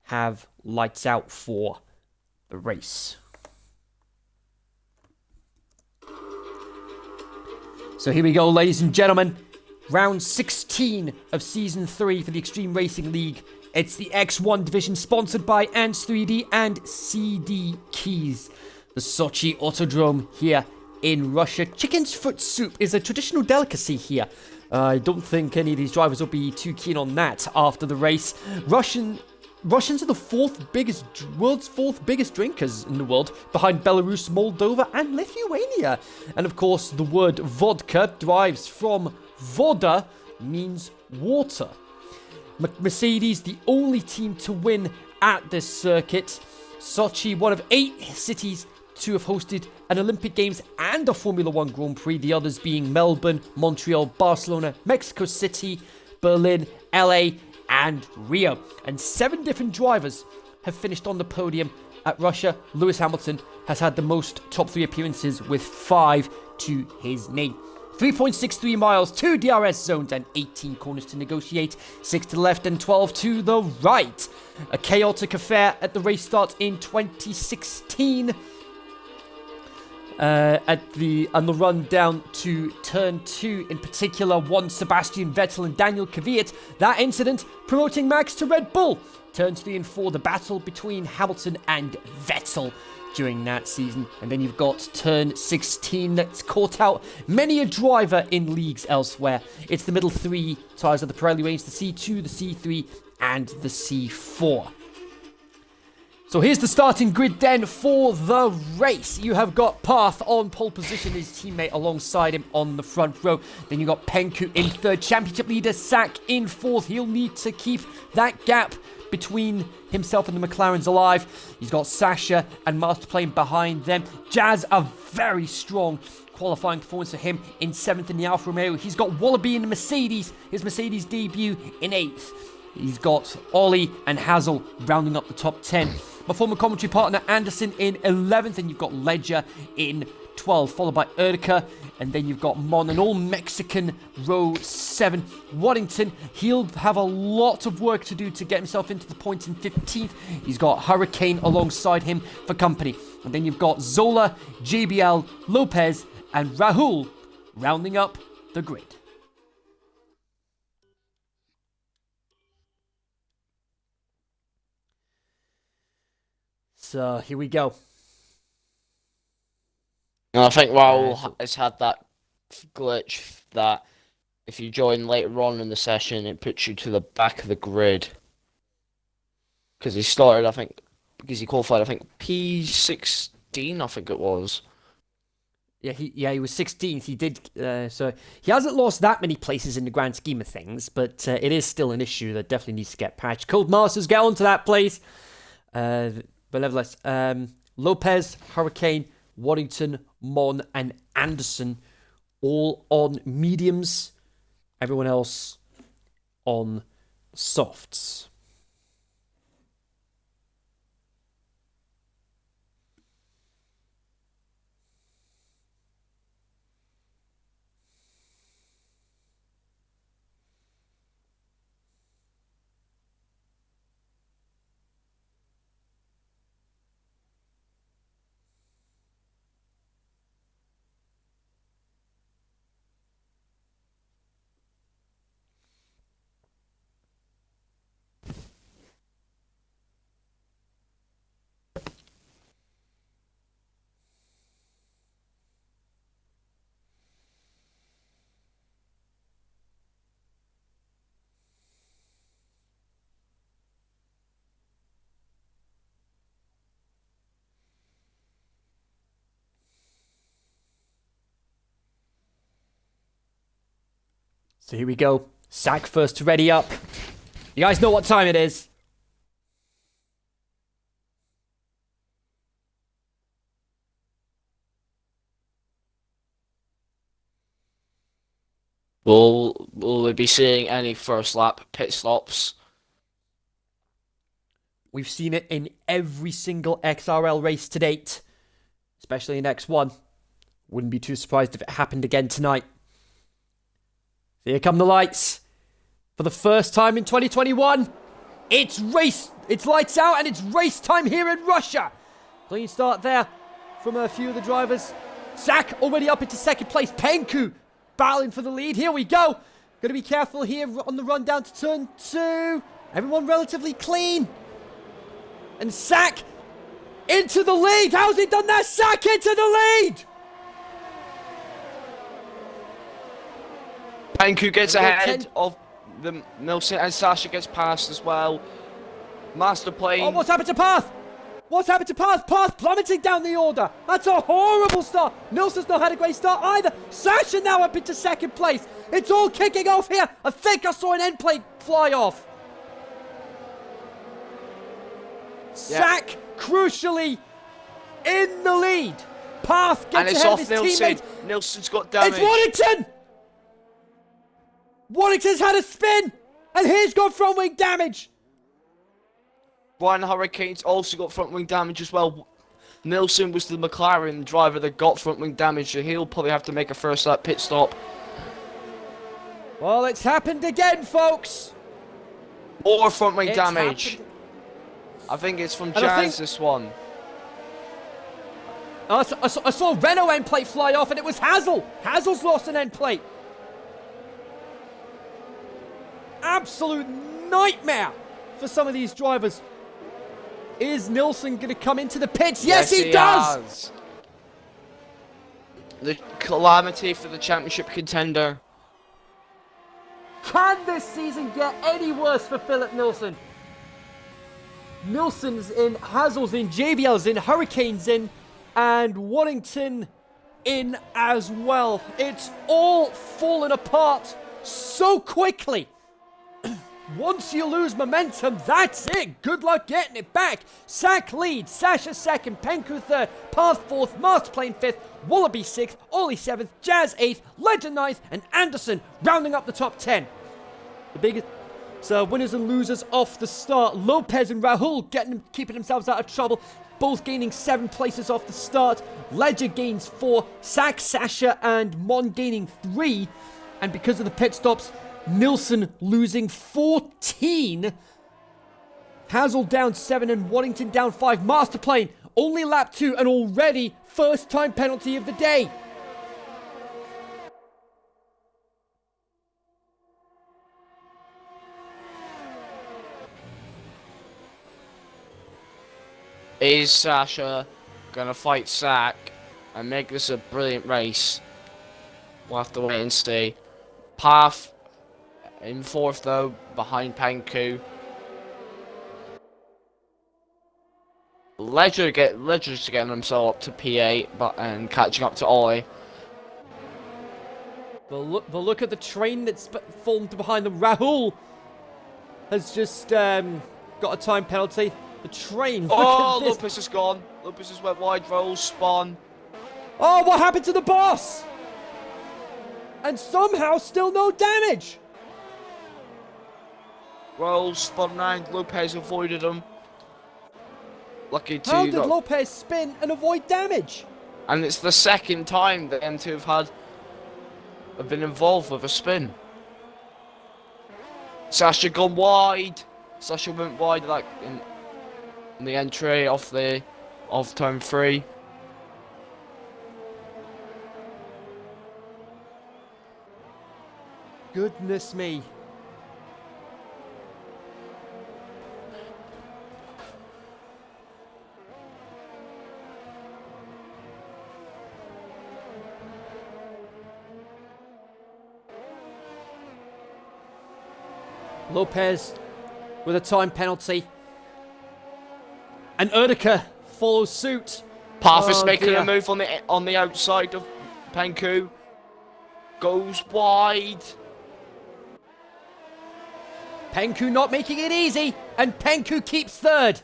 have lights out for the race. So here we go, ladies and gentlemen. Round 16 of Season 3 for the Extreme Racing League. It's the X1 division sponsored by Ants 3D and CD Keys. The Sochi Autodrome here in Russia. Chicken's foot soup is a traditional delicacy here. I don't think any of these drivers will be too keen on that after the race. Russians are the world's fourth biggest drinkers in the world, behind Belarus, Moldova, and Lithuania. And of course, the word vodka derives from voda, means water. Mercedes, the only team to win at this circuit. Sochi, one of 8 cities to have hosted an Olympic Games and a Formula One Grand Prix, the others being Melbourne, Montreal, Barcelona, Mexico City, Berlin, LA, and Rio. And 7 different drivers have finished on the podium at Russia. Lewis Hamilton has had the most top 3 appearances with 5 to his name. 3.63 miles, 2 DRS zones and 18 corners to negotiate, 6 to the left and 12 to the right. A chaotic affair at the race start in 2016. On the run down to turn 2 in particular, won Sebastian Vettel and Daniel Kvyat. That incident promoting Max to Red Bull. Turn 3 and 4, the battle between Hamilton and Vettel during that season. And then you've got turn 16 that's caught out many a driver in leagues elsewhere. It's the middle 3 tyres of the Pirelli range, the C2, the C3 and the C4. So here's the starting grid then for the race. You have got Path on pole position, his teammate alongside him on the front row. Then you've got Penku in 3rd, championship leader Sack in 4th. He'll need to keep that gap between himself and the McLarens alive. He's got Sasha and Master playing behind them. Jazz, a very strong qualifying performance for him in 7th in the Alfa Romeo. He's got Wallaby in the Mercedes, his Mercedes debut in 8th. He's got Ollie and Hazel rounding up the top 10. My former commentary partner Anderson in 11th, and you've got Ledger in 12th, followed by Erdica, and then you've got Mon, an all-Mexican row 7. Waddington, he'll have a lot of work to do to get himself into the points in 15th. He's got Hurricane alongside him for company. And then you've got Zola, JBL, Lopez, and Rahul rounding up the grid. So here we go. And I think Raul has had that glitch that if you join later on in the session, it puts you to the back of the grid. Because he started, I think, because he qualified, I think, P16, I think it was. Yeah, he was 16th. He did, so he hasn't lost that many places in the grand scheme of things, but it is still an issue that definitely needs to get patched. Cold Masters get onto that place. But nevertheless, Lopez, Hurricane, Waddington, Mon, and Anderson all on mediums. Everyone else on softs. So here we go. Sack first to ready up. You guys know what time it is. Will we be seeing any first lap pit stops? We've seen it in every single XRL race to date, especially in X1. Wouldn't be too surprised if it happened again tonight. So here come the lights. For the first time in 2021, it's lights out and it's race time here in Russia. Clean start there from a few of the drivers. Zach already up into 2nd place. Penku battling for the lead. Here we go. Got to be careful here on the run down to turn 2. Everyone relatively clean. And Zach into the lead. How's he done that? Zach into the lead. Penku gets ahead of the Milson, and Sasha gets past as well. Master plane. Oh, what's happened to Path? What's happened to Path? Path plummeting down the order. That's a horrible start. Nilsson's not had a great start either. Sasha now up into 2nd place. It's all kicking off here. I think I saw an end plate fly off. Zach, crucially, in the lead. Path gets ahead of his teammate. Nilsson's got damage. It's Waddington! Waddington's had a spin, and he's got front wing damage. Ryan Hurricane's also got front wing damage as well. Nilsson was the McLaren driver that got front wing damage, so he'll probably have to make a first lap pit stop. Well, it's happened again, folks. More front wing damage. I think it's from Jazz, this one. I saw Renault end plate fly off, and it was Hazel. Hazel's lost an end plate. Absolute nightmare for some of these drivers. Is Nilsson going to come into the pits? Yes, he does! The calamity for the championship contender. Can this season get any worse for Philip Nilsson? Nilsson's in, Hazel's in, JBL's in, Hurricane's in, and Waddington in as well. It's all fallen apart so quickly. Once you lose momentum, that's it. Good luck getting it back. Zach leads, Sasha second, Penku third, Path fourth, Masterplane fifth, Wallaby sixth, Ollie seventh, Jazz eighth, Legend ninth, and Anderson rounding up the top 10. The biggest... So winners and losers off the start. Lopez and Rahul keeping themselves out of trouble, both gaining 7 places off the start. Ledger gains 4, Zach, Sasha, and Mon gaining 3. And because of the pit stops, Nilsson losing 14. Hazel down 7 and Waddington down 5. Masterplane only lap 2 and already first time penalty of the day. Is Sasha gonna fight Zach and make this a brilliant race? We'll have to wait and see. Path in 4th though, behind Penku. Ledger's getting himself up to P8 and catching up to Ollie. But look at the train that's formed behind them. Rahul has just got a time penalty. The train. Oh, Lopez is gone. Lopez has went wide. Rolls spun. Oh, what happened to the boss? And somehow still no damage. Rolls spun round. Lopez avoided him. Lucky to. How did Lopez spin and avoid damage? And it's the second time that M2 have been involved with a spin. Sasha gone wide. Sasha went wide like in the entry off turn 3. Goodness me. Lopez with a time penalty. And Erdika follows suit. Path is making a move on the outside of Penku. Goes wide. Penku not making it easy, and Penku keeps 3rd.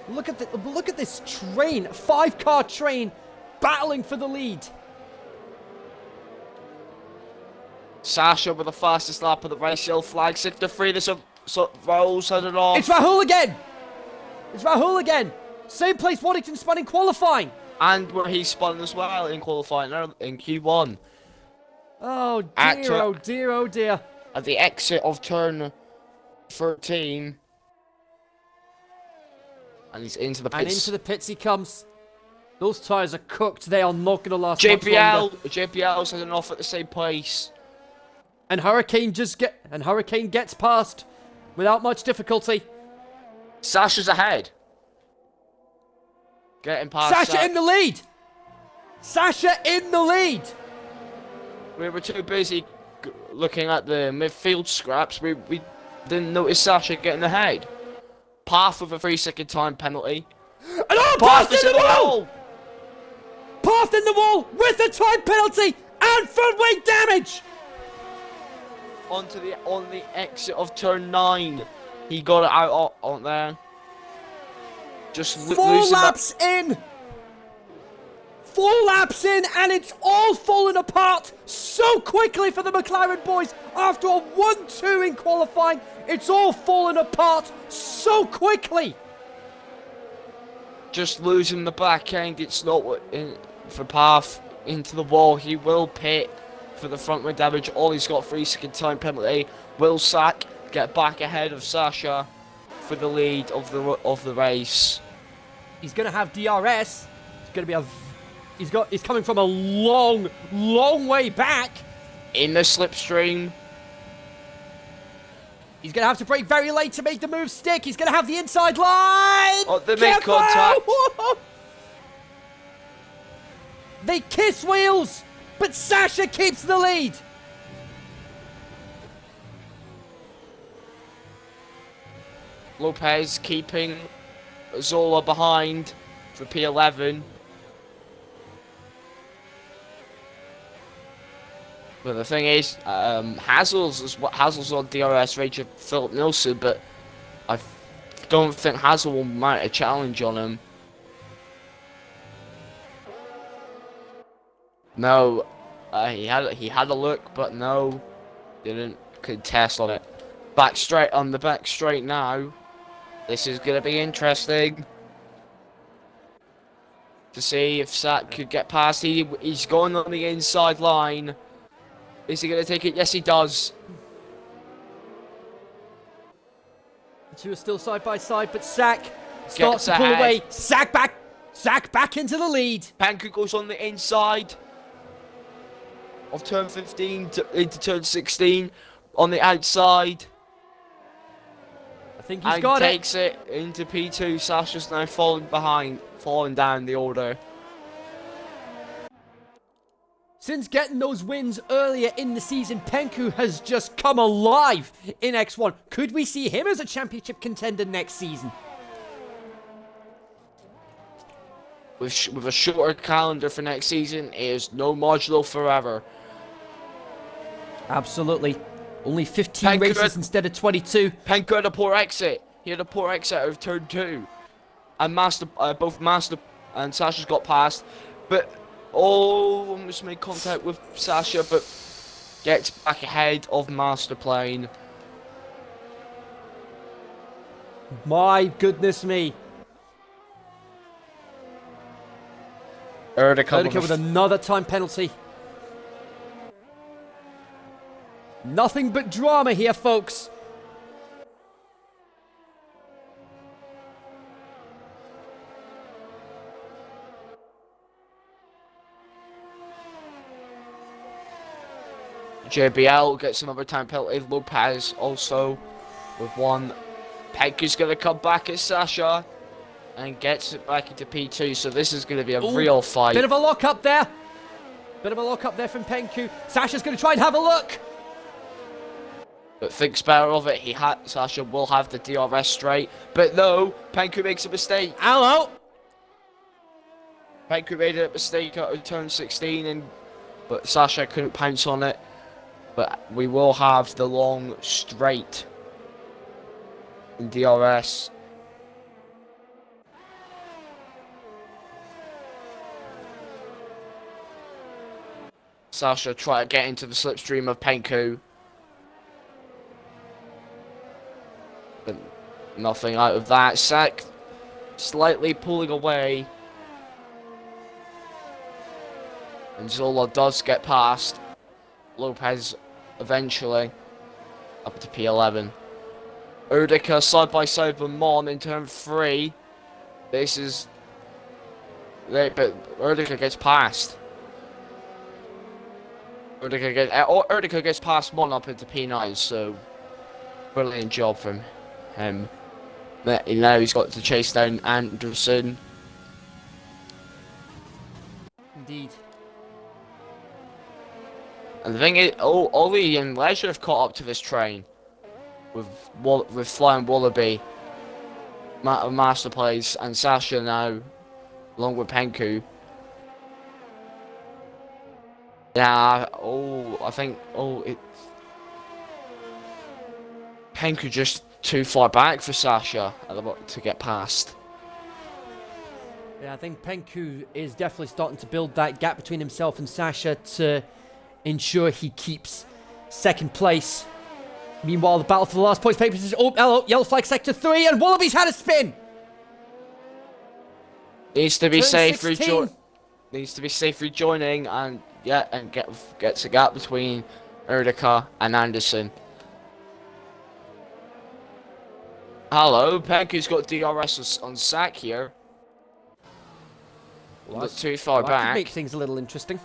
Look at this train, 5-car train, battling for the lead. Sasha with the fastest lap of the race. Yellow flag, sector 3. This Rahul's headed off. It's Rahul again. It's Rahul again. Same place Waddington spun in qualifying. And where he spun as well in qualifying in Q1. Oh dear, oh dear, oh dear. At the exit of turn 13. And he's into the pits. And into the pits he comes. Those tyres are cooked. They are not going to last much longer. JPL's heading off at the same place. And Hurricane gets past without much difficulty. Sasha's ahead. Getting past Sasha in the lead. Sasha in the lead. We were too busy looking at the midfield scraps. We didn't notice Sasha getting ahead. Path with a 3-second time penalty. And Path in the wall! Path in the wall with the time penalty. And front weight damage! On the exit of turn 9. He got it out on there. Just Four laps in! 4 laps in, and it's all fallen apart so quickly for the McLaren boys. After a 1-2 in qualifying, it's all fallen apart so quickly. Just losing the back end. It's not for path into the wall. He will pit for the front wing damage. All he's got 3-second time penalty. Will Sack get back ahead of Sasha for the lead of the race. He's going to have DRS. It's going to be a... He's coming from a long way back. In the slipstream. He's going to have to brake very late to make the move stick. He's going to have the inside line. Oh, they make contact. They kiss wheels, but Sasha keeps the lead. Lopez keeping Zola behind for P11. But the thing is, Hazel's on DRS range of Philip Nilsson, but I don't think Hazel will mount a challenge on him. No, he had a look, but no, didn't contest on it. Back straight on the back straight now. This is gonna be interesting to see if Sat could get past. He's going on the inside line. Is he going to take it? Yes, he does. The two are still side by side, but Sack starts to pull away. Sack back into the lead. Panku goes on the inside of turn 15 into turn 16 on the outside. I think he's got it. And takes it into P2. Sasha's now falling down the order. Since getting those wins earlier in the season, Penku has just come alive in X1. Could we see him as a championship contender next season? With a shorter calendar for next season, it is no modulo forever. Absolutely. Only 15 races instead of 22. Penku had a poor exit. He had a poor exit out of turn 2. And both Master and Sasha's got past. But almost made contact with Sasha, but gets back ahead of Master Plane. My goodness me. Erdica with another time penalty. Nothing but drama here, folks. JBL gets another time penalty. Lopez also with one. Penku's going to come back at Sasha and gets it back into P2. So this is going to be a real fight. Bit of a lock up there. Bit of a lock up there from Penku. Sasha's going to try and have a look. But thinks better of it. Sasha will have the DRS straight. But no, Penku makes a mistake. Hello. Penku made a mistake at turn 16, but Sasha couldn't pounce on it. But we will have the long straight in DRS. Sasha try to get into the slipstream of Penku. But nothing out of that. Sack slightly pulling away. And Zola does get past Lopez eventually up to P11. Erdica side by side with Mon in turn 3. This is... But Erdica gets past. Erdica gets past Mon up into P9, so brilliant job from him. Now he's got to chase down Anderson. Indeed. And the thing is, Ollie and Leisure have caught up to this train with Flying Wallaby, Master Plays, and Sasha now, along with Penku. Yeah. Oh, I think. Oh, it. Penku just too far back for Sasha to get past. Yeah, I think Penku is definitely starting to build that gap between himself and Sasha to ensure he keeps second place. Meanwhile, the battle for the last points papers is... Oh, hello, yellow flag sector 3, and Wallaby's had a spin! Needs to be Turn safe 16. Needs to be safe rejoining, and yeah, and gets a gap between Erdika and Anderson. Hello, Penku's got DRS on sack here. Well, Not too far that back. could make things a little interesting.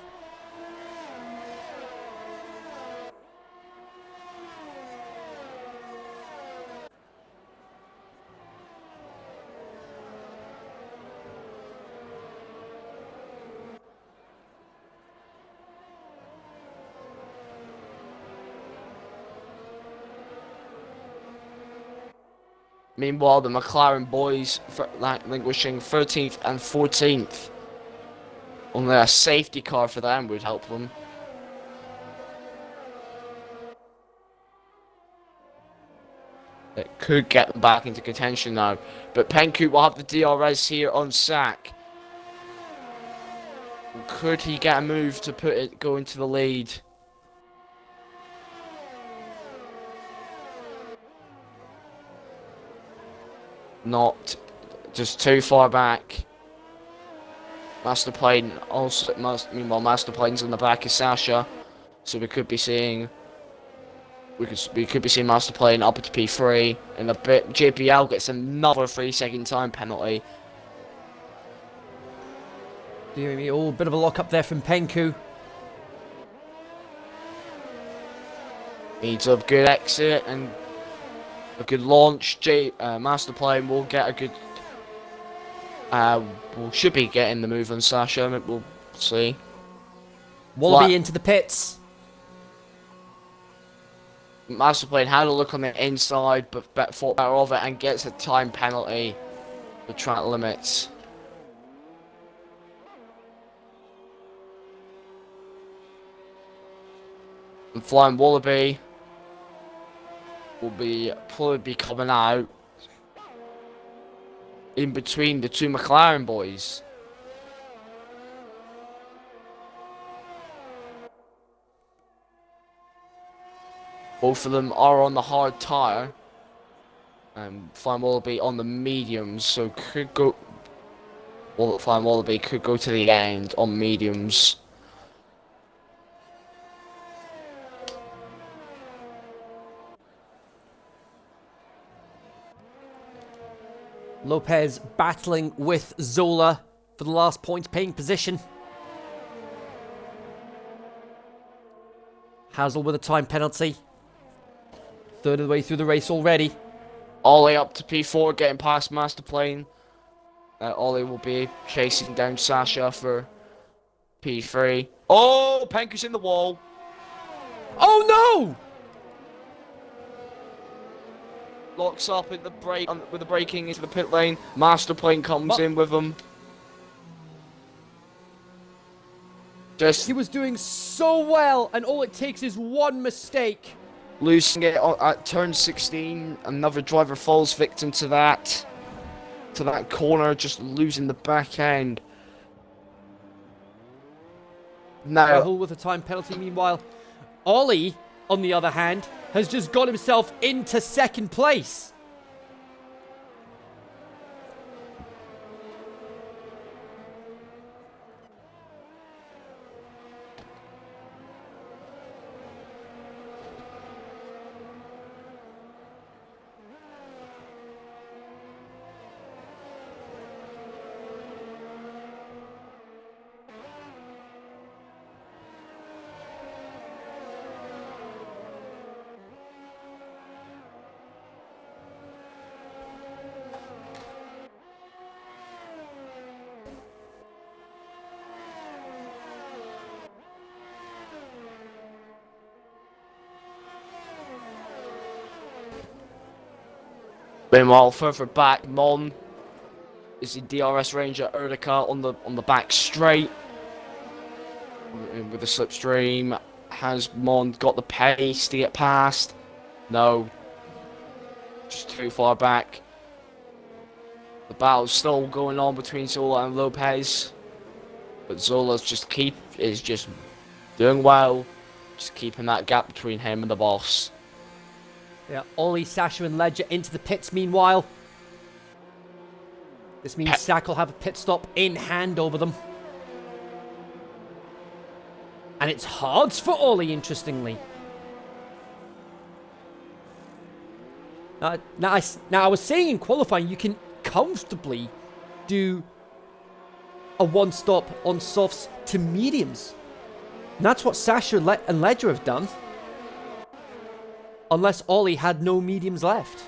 Meanwhile, the McLaren boys languishing 13th and 14th. Only a safety car for them would help them. It could get them back into contention now. But Penku will have the DRS here on sack. Could he get a move to go into the lead? Not. Just too far back. Masterplane also meanwhile Masterplane's in the back of Sasha. So we could be seeing Masterplane up to P3 in a bit. JPL gets another 3-second time penalty. Oh, bit of a lock up there from Penku. Needs a good exit and a good launch. Masterplane will get a good. Should be getting the move on Sasha. We'll see. Wallaby into the pits. Masterplane had a look on the inside, but thought better of it and gets a time penalty for track limits. And Flying Wallaby will probably be coming out in between the two McLaren boys. Both of them are on the hard tyre. Flying Wallaby on the mediums, so could go. Well, Flying Wallaby could go to the end on mediums. Lopez battling with Zola for the last point paying position. Hazel with a time penalty. Third of the way through the race already. Ollie up to P4, getting past Masterplane. Ollie will be chasing down Sasha for P3. Oh, Penku's in the wall. Oh no! Locks up in the with the braking into the pit lane. Masterplane comes in with him. Just He was doing so well, and all it takes is one mistake. losing it at turn 16. Another driver falls victim to that corner, just losing the back end. Now Rahul with a time penalty. Meanwhile, Ollie, on the other hand, has just got himself into second place. meanwhile, further back, Mon is the DRS Ranger Erdika on the back straight. with the slipstream. Has Mon got the pace to get past? No. Just too far back. The battle's still going on between Zola and Lopez. But Zola's is just doing well. Just keeping that gap between him and the boss. Yeah, Ollie, Sasha, and Ledger into the pits meanwhile. This means Sack will have a pit stop in hand over them. And it's hards for Ollie, interestingly. Now, I was saying in qualifying, you can comfortably do a one-stop on softs to mediums. And that's what Sasha and Ledger have done. Unless Ollie had no mediums left.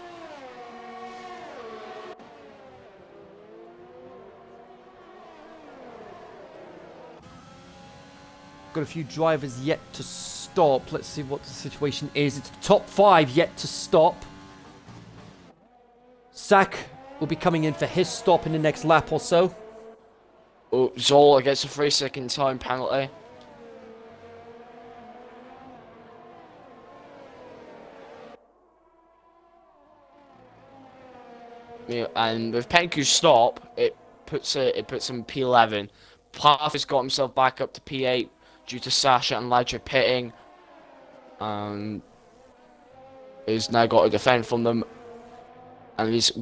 Got a few drivers yet to stop. Let's see what the situation is. It's the top 5 yet to stop. Sack will be coming in for his stop in the next lap or so. Oh, Zola gets a 3-second time penalty. Yeah, and with Penku's stop, it puts him P11. Path has got himself back up to P8 due to Sasha and Ledger pitting. He's now got to defend from them, and it's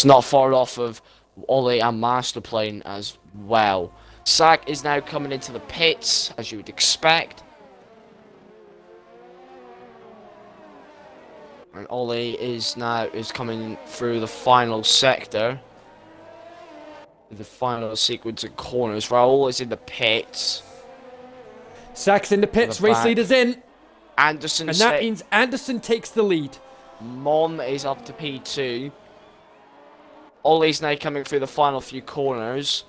not far off of Ollie and Master Plane as well. Sack is now coming into the pits, as you would expect. And Ollie is coming through the final sector. The final sequence of corners. Raul is in the pits. Sack's in the pits, race leader's in. Anderson, and that means Anderson takes the lead. Mon is up to P2. Ollie's now coming through the final few corners,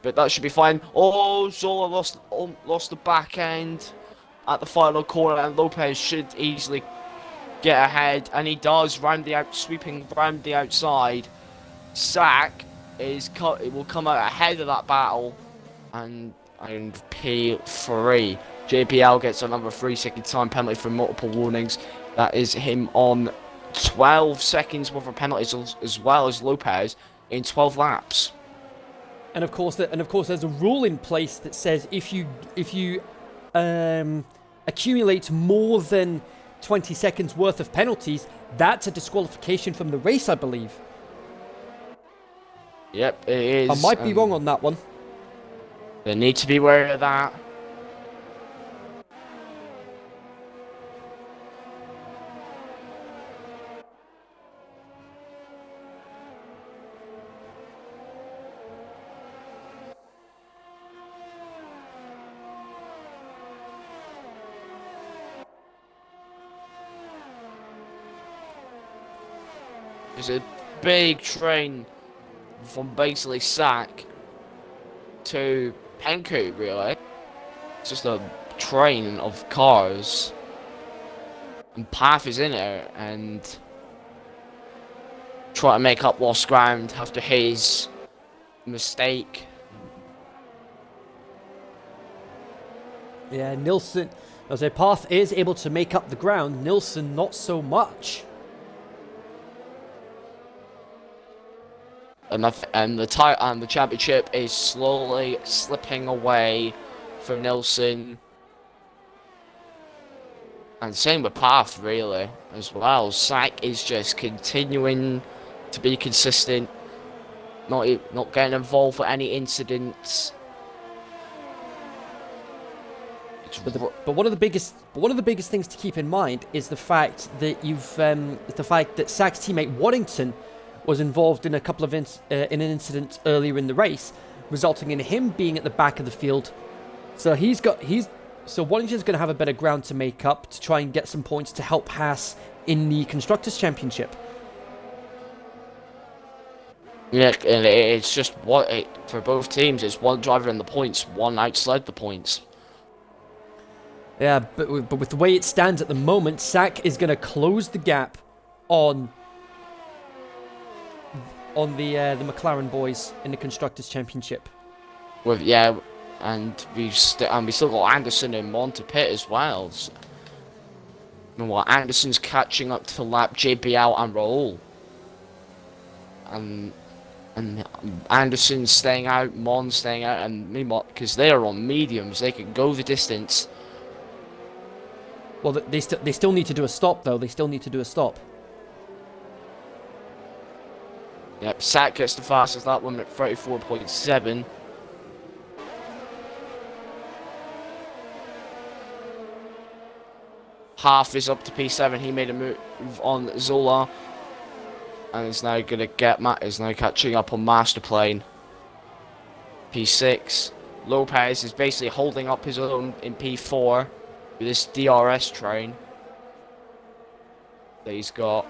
but that should be fine. Oh, Zola lost the back end at the final corner, and Lopez should easily get ahead, and he does, sweeping round the outside. Sack will come out ahead of that battle, and P3. JPL gets another 3-second time penalty for multiple warnings. That is him on 12 seconds worth of penalties, as well as Lopez in 12 laps. And of course, there's a rule in place that says if you accumulate more than 20 seconds worth of penalties, that's a disqualification from the race, I believe. Yep, it is. I might be wrong on that one. They need to be aware of that. There's a big train from basically Sack to Penku, really. It's just a train of cars. And Path is in it, and try to make up lost ground after his mistake. Yeah, Nilsson, as a Path is able to make up the ground, Nilsson not so much. And the championship is slowly slipping away for Nilsson. And same with Path, really, as well. Sack is just continuing to be consistent, not getting involved with any incidents. But one of the biggest things to keep in mind is the fact that Sack's teammate Waddington was involved in a couple of in an incident earlier in the race, resulting in him being at the back of the field. So Waddington's going to have a better ground to make up to try and get some points to help Haas in the Constructors' Championship. Yeah, and it's just for both teams. It's one driver in the points, one outsled the points. Yeah, but with the way it stands at the moment, Sack is going to close the gap on on the McLaren boys in the Constructors' Championship. With yeah, and we still got Anderson and Mon to pit as well. So, meanwhile, Anderson's catching up to lap JBL and Raul. And Anderson's staying out, Mon's staying out, and meanwhile, because they are on mediums, they can go the distance. Well, they still need to do a stop, though. They still need to do a stop. Yep, Sack gets the fastest lap limit at 34.7. Half is up to P7. He made a move on Zola, and is now gonna get is now catching up on Masterplane. P6. Lopez is basically holding up his own in P4 with this DRS train that he's got.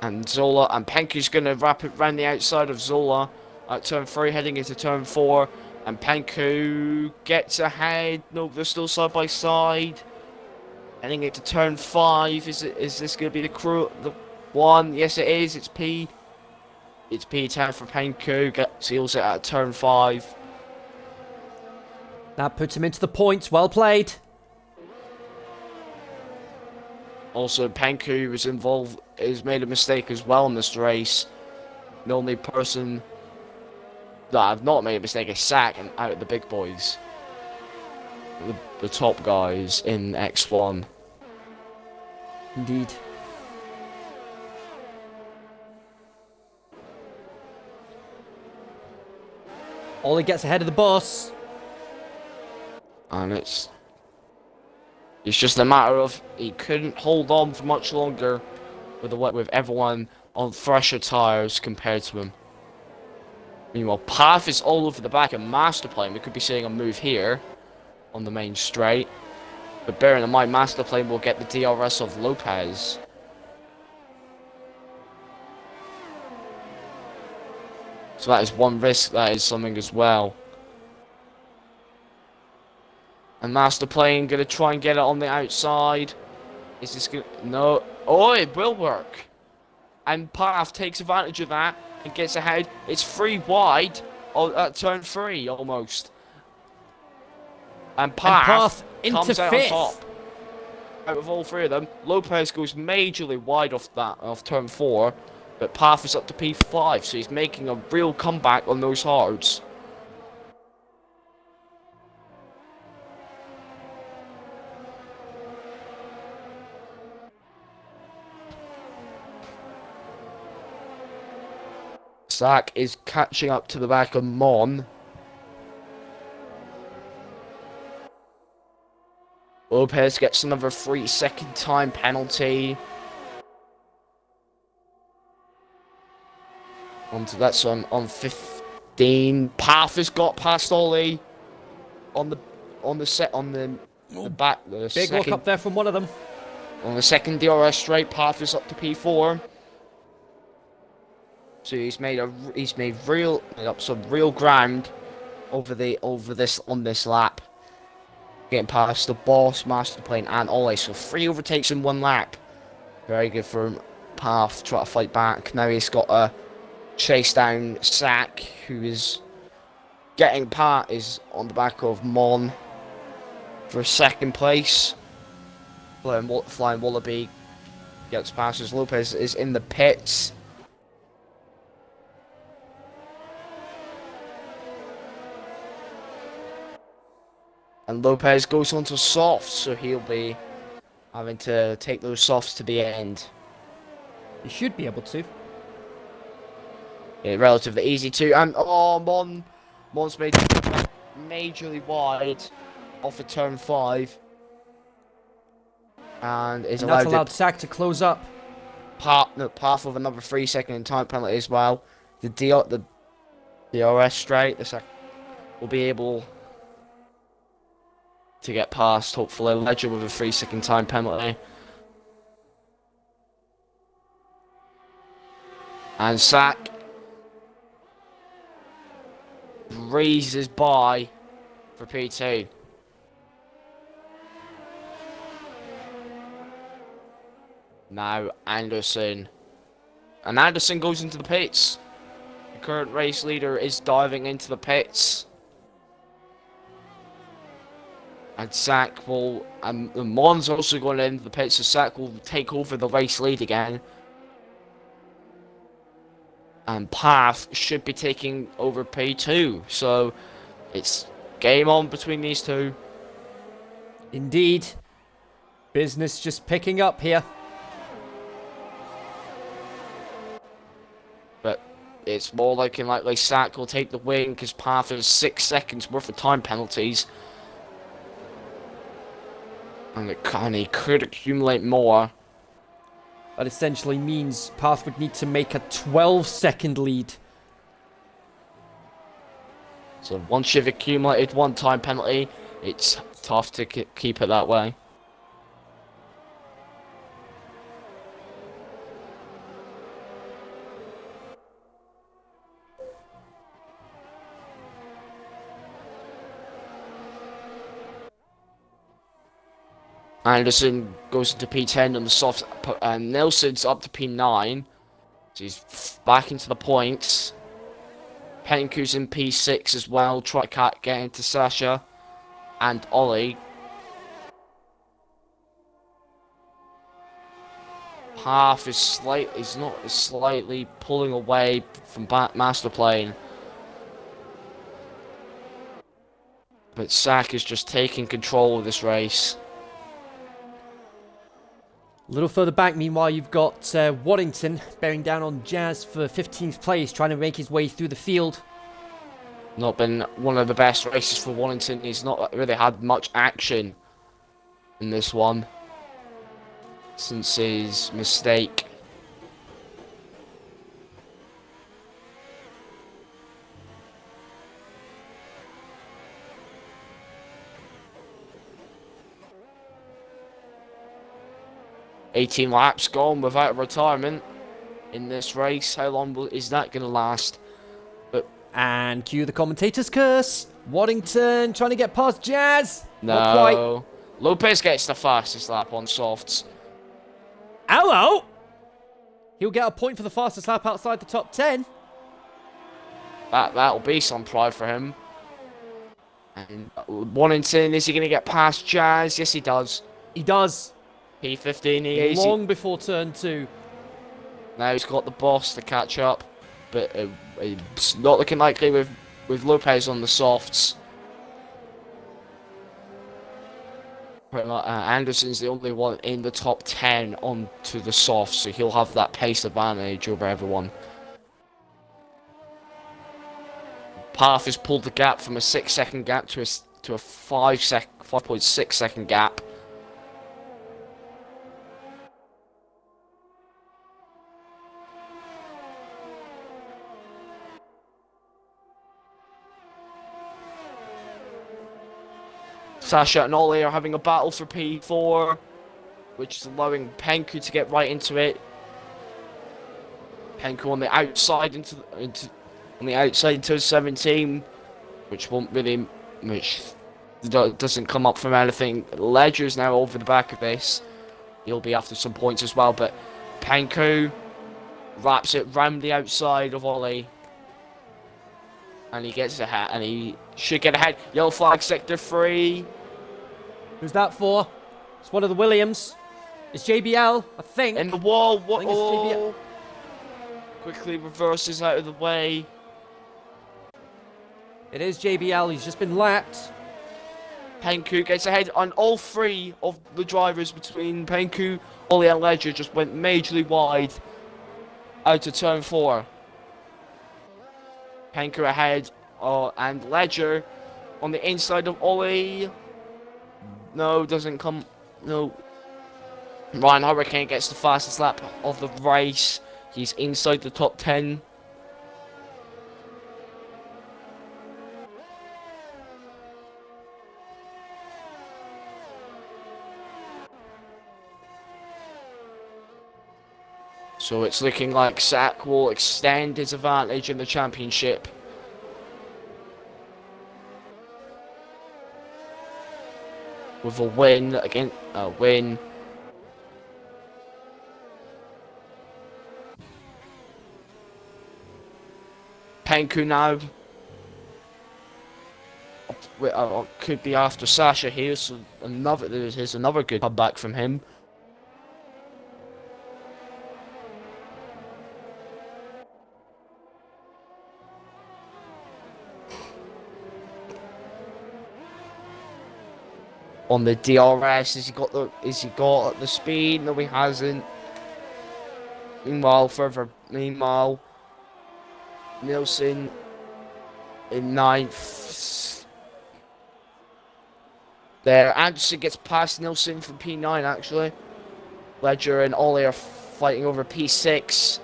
And Zola and Penku's gonna wrap it round the outside of Zola at turn 3, heading into turn 4. And Penku gets ahead. No, they're still side by side. Heading into turn 5. Is this gonna be the one? Yes, it is. It's P. It's P10 for Penku. Seals it at turn 5. That puts him into the points. Well played. Also, Penku has made a mistake as well in this race. The only person that I've not made a mistake is Sack, and out of the big boys, the top guys in X1. Indeed. Ollie gets ahead of the boss. And it's just a matter of he couldn't hold on for much longer with everyone on fresher tyres compared to him. Meanwhile, Path is all over the back of Masterplane. We could be seeing a move here on the main straight. But bearing in mind, Masterplane will get the DRS of Lopez. So that is one risk, that is something as well. And Masterplane gonna try and get it on the outside. Is this gonna... No. Oh, it will work. And Path takes advantage of that and gets ahead. It's 3 wide at turn 3 almost. And Path comes out on top. Out of all 3 of them, Lopez goes majorly wide off turn 4, but Path is up to P5, so he's making a real comeback on those hards. Sack is catching up to the back of Mon. Lopez gets another 3-second time penalty. That's on 15. Path has got past Ollie on the back. Big look up there from one of them. On the second DRS straight, Path is up to P4. So he's made up some real ground on this lap. Getting past the boss, Masterplane, and Ollie. So 3 overtakes in 1 lap. Very good for Path. Try to fight back. Now he's got a chase down Sack, who is getting is on the back of Mon for 2nd place. Flying Wallaby gets past as Lopez is in the pits. And Lopez goes onto softs, so he'll be having to take those softs to the end. He should be able to. Yeah, relatively easy too. And oh, Mon's made majorly wide off of turn 5, and is allowed Sack to close up. Path of another 3-second time penalty as well. The DRS straight. The Sack will be able to get past, hopefully, Ledger with a 3-second time penalty. And Sack breezes by for P2. Now Anderson And Anderson goes into the pits. The current race leader is diving into the pits. And Sack will, and Mon's also going into the pits, so Sack will take over the race lead again. And Path should be taking over P2, so it's game on between these two. Indeed. Business just picking up here. But it's more likely Sack will take the win because Path has 6 seconds worth of time penalties. And he could accumulate more. That essentially means Path would need to make a 12-second lead. So once you've accumulated one time penalty, it's tough to keep it that way. Anderson goes into P10 on the soft, and Nelson's up to P9. So he's back into the points. Penku's in P6 as well, try to get into Sasha and Ollie. Path is slightly pulling away from Master Plane. But Sack is just taking control of this race. A little further back, meanwhile, you've got Waddington bearing down on Jazz for 15th place, trying to make his way through the field. Not been one of the best races for Waddington. He's not really had much action in this one since his mistake. "18 laps gone without a retirement in this race. How long is that going to last?" And cue the commentator's curse. Waddington trying to get past Jazz. No. Not quite. Lopez gets the fastest lap on softs. Hello. He'll get a point for the fastest lap outside the top 10. That'll be some pride for him. And Waddington, is he going to get past Jazz? Yes, he does. He does. P15 easy. Long before turn 2. Now he's got the boss to catch up, but it's not looking likely with Lopez on the softs. Anderson's the only one in the top 10 onto the softs, so he'll have that pace advantage over everyone. Path has pulled the gap from a 6-second gap to a 5.6 second gap. Sasha and Ollie are having a battle for P4, which is allowing Penku to get right into it. Penku on the outside into 17, which won't really, which doesn't come up from anything. Ledger's now over the back of this. He'll be after some points as well, but Penku wraps it round the outside of Ollie. And he gets ahead, and he should get ahead. Yellow flag, sector 3. Who's that for? It's one of the Williams. It's JBL, I think. In the wall. What? I think it's JBL. Quickly reverses out of the way. It is JBL. He's just been lapped. Penku gets ahead, and all three of the drivers between Penku, Ollie, and Ledger just went majorly wide out of turn 4. Penku ahead, and Ledger on the inside of Ollie. No, doesn't come. No. Ryan Hurricane gets the fastest lap of the race. He's inside the top 10. So it's looking like Sack will extend his advantage in the championship. With a win Penku now. Could be after Sasha here, so here's another good comeback from him. On the DRS, has he got the speed? No, he hasn't. Meanwhile, Nielsen in 9th. There, Anderson gets past Nielsen from P9 actually. Ledger and Ollie are fighting over P6.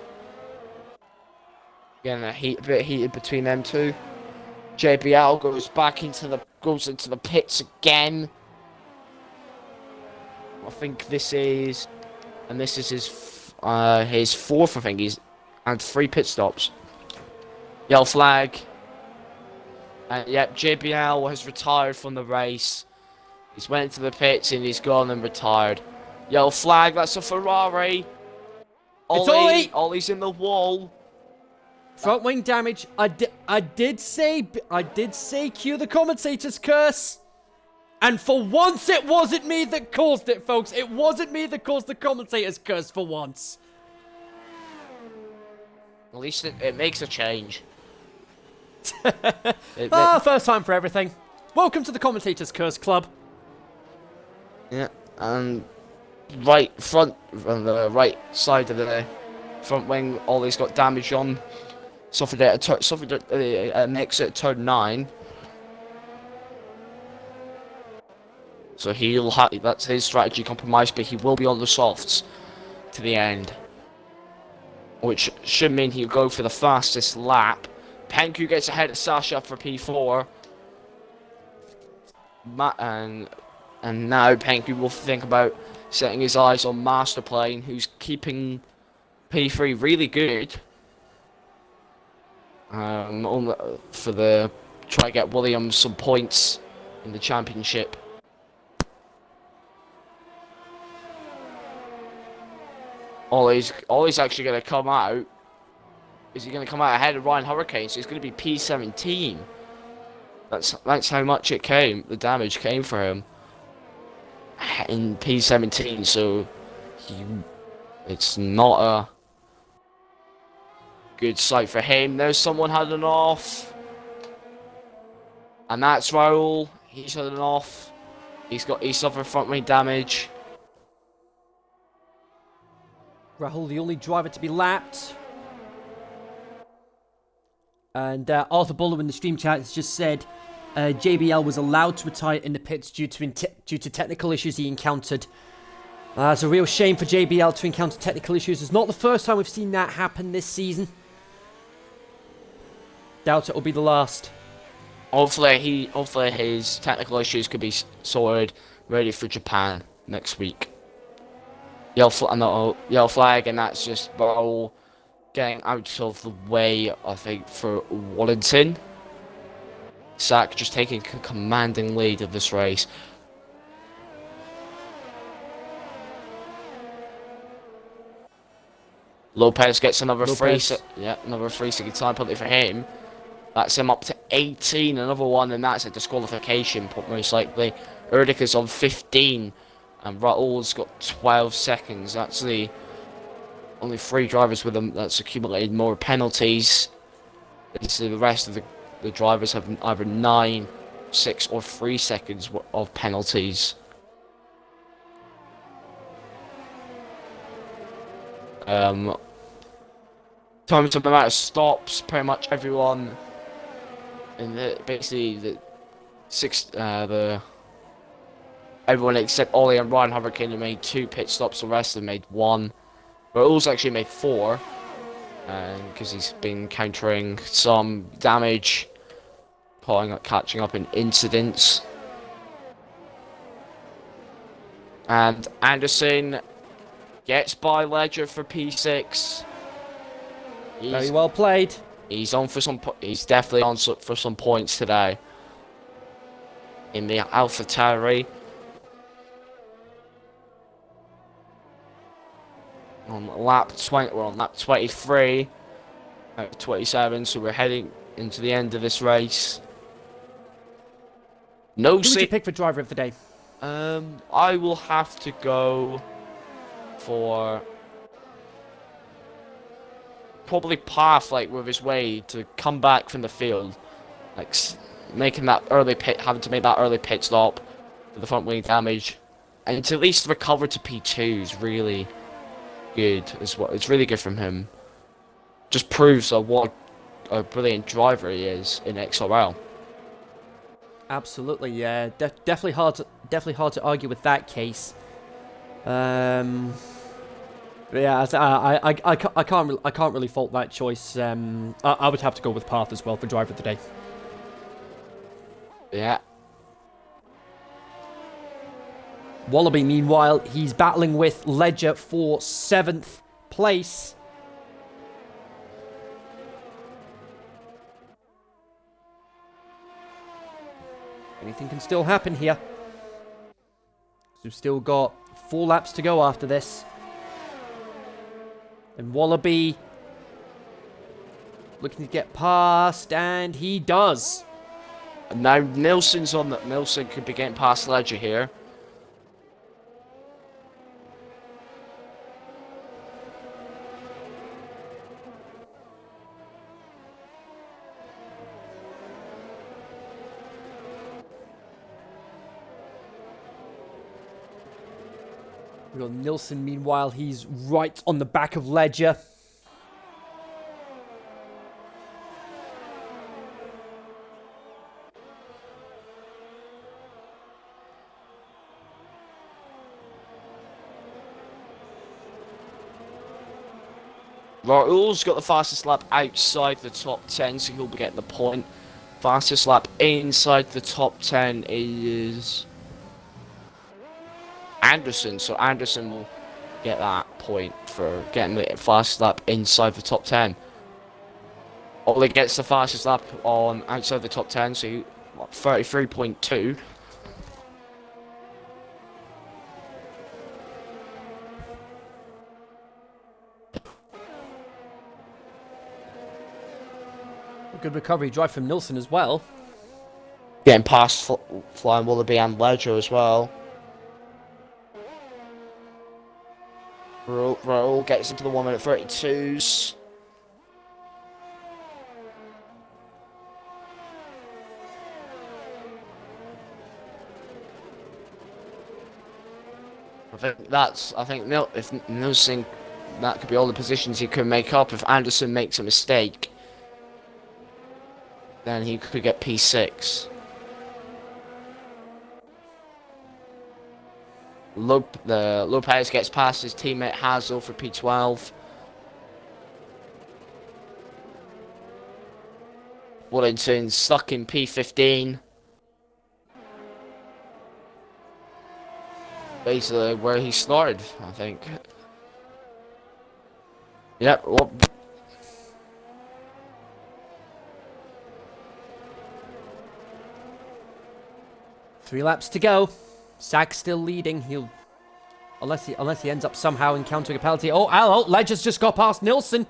Again, a bit heated between them two. JBL goes into the pits again. I think this is his 4th. I think and 3 pit stops. Yellow flag. And yep, JBL has retired from the race. He's went into the pits and he's gone and retired. Yellow flag. That's a Ferrari. It's Ollie. Ollie's in the wall. Front wing damage. I did say cue the commentator's curse. And for once, it wasn't me that caused it, folks. It wasn't me that caused the commentator's curse for once. At least it makes a change. First time for everything. Welcome to the commentator's curse club. Yeah, and on the right side of the front wing, Ollie's got damage on. Suffered an exit at turn 9. So that's his strategy compromise, but he will be on the softs to the end. Which should mean he'll go for the fastest lap. Penku gets ahead of Sasha for P4. And now Penku will think about setting his eyes on Masterplane, who's keeping P3 really good. Try to get Williams some points in the championship. Ollie's actually going to come out. Is he going to come out ahead of Ryan Hurricane? So he's going to be P17. That's how much it came. The damage came for him in P17. So it's not a good sight for him. There's someone had an off, and that's Raul. He's had an off. He suffered front wing damage. Rahul, the only driver to be lapped. And Arthur Buller in the stream chat has just said JBL was allowed to retire in the pits due to technical issues he encountered. It's a real shame for JBL to encounter technical issues. It's not the first time we've seen that happen this season. Doubt it will be the last. Hopefully his technical issues could be sorted, ready for Japan next week. Yellow flag, and that's just Burrow getting out of the way, I think, for Wallington. Sack just taking a commanding lead of this race. Lopez gets another free second time penalty for him. That's him up to 18, another one, and that's a disqualification, most likely. Erdika's on 15. And Raul's got 12 seconds. That's the only 3 drivers with them that's accumulated more penalties. So the rest of the drivers have either 9, 6, or 3 seconds of penalties. Terms of the amount of stops, pretty much everyone in everyone except Ollie and Ryan Hurricane have made 2 pit stops. The rest have made 1. Raul's actually made 4, because he's been countering some damage, catching up in incidents. And Anderson gets by Ledger for P6. Very well played. He's on for he's definitely on for some points today in the AlphaTauri. We're on lap 23, 27, so we're heading into the end of this race. No Who would you say. pick for driver of the day? I will have to go for probably Path, like with his way to come back from the field, like making that early pit, having to make that early pit stop for the front wing damage, and to at least recover to P2 is really good as well. It's really good from him. Just proves what a brilliant driver he is in XRL. Absolutely, yeah. Definitely hard to argue with that case. But yeah, I can't really fault that choice. I would have to go with Path as well for driver of the day. Yeah. Wallaby, meanwhile, he's battling with Ledger for 7th place. Anything can still happen here. So we've still got 4 laps to go after this. And Wallaby looking to get past, and he does. And now Nilsson's on that. Nilsson could be getting past Ledger here. We've got Nilsson, meanwhile, he's right on the back of Ledger. Raul's got the fastest lap outside the top 10, so he'll be getting the point. Fastest lap inside the top 10 is Anderson, so Anderson will get that point for getting the fastest lap inside the top 10. Ollie gets the fastest lap on outside the top 10, so 33.2. Good recovery drive from Nilsson as well. Getting past Flying Wallaby and Ledger as well. Raul gets into the 1 minute 32s. I think if Nilsson, that could be all the positions he could make up. If Anderson makes a mistake, then he could get P6. Lopez gets past his teammate Hazel for P12. Wellington stuck in P15. Basically where he started, I think. Yep. Well, 3 laps to go. Sack's still leading. Unless he ends up somehow encountering a penalty. Oh, Ledger's just got past Nilsson.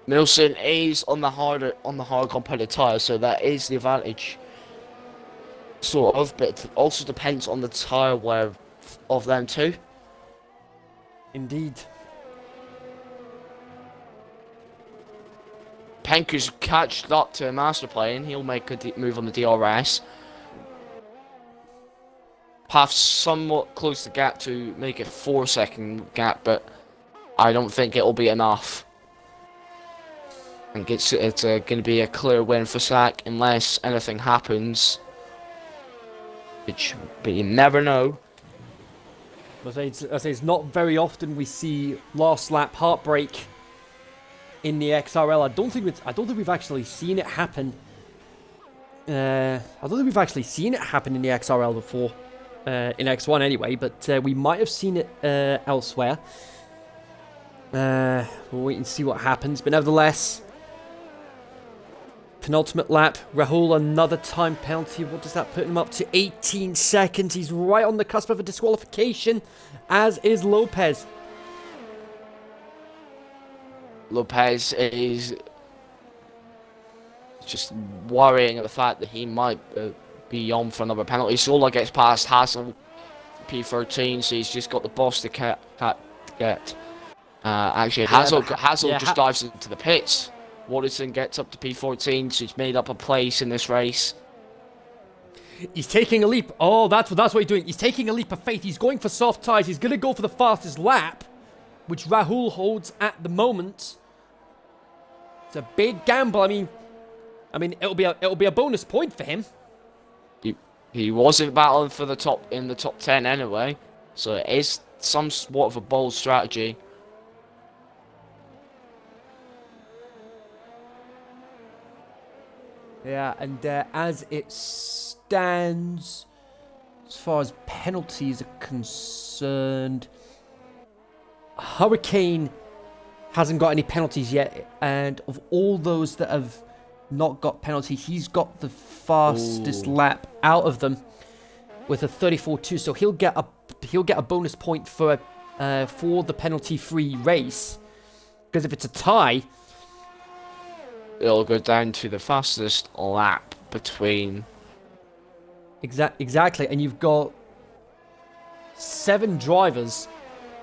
Nilsson is on the hard compounded tyre, so that is the advantage. Sort of, but it also depends on the tyre wear of them too. Indeed. Penku's catched up to a master plane. He'll make a move on the DRS. Path's somewhat close the gap to make it a 4-second gap, but I don't think it'll be enough. And it's going to be a clear win for Sack unless anything happens. But you never know. I say it's not very often we see last lap heartbreak in the XRL. I don't think we've actually seen it happen. I don't think we've actually seen it happen in the XRL before. In X1 anyway, but we might have seen it elsewhere. We'll wait and see what happens. But nevertheless, penultimate lap, Rahul another time penalty. What does that put him up to? 18 seconds. He's right on the cusp of a disqualification, as is Lopez. Lopez is just worrying at the fact that he might be on for another penalty. Sola gets past Hassel, P13, so he's just got the boss to get. Actually, Hassel just dives into the pits. Waterson gets up to P14, so he's made up a place in this race. He's taking a leap. Oh, that's what he's doing. He's taking a leap of faith. He's going for soft tires. He's going to go for the fastest lap, which Rahul holds at the moment. It's a big gamble. I mean, it'll be a bonus point for him. He wasn't battling for the top 10 anyway, so it is somewhat of a bold strategy. Yeah, and as it stands, as far as penalties are concerned, Hurricane hasn't got any penalties yet, and of all those that have not got penalties, he's got the fastest lap out of them with a 34.2, so he'll get a bonus point for the penalty-free race, because if it's a tie, it'll go down to the fastest lap between. Exactly, and you've got 7 drivers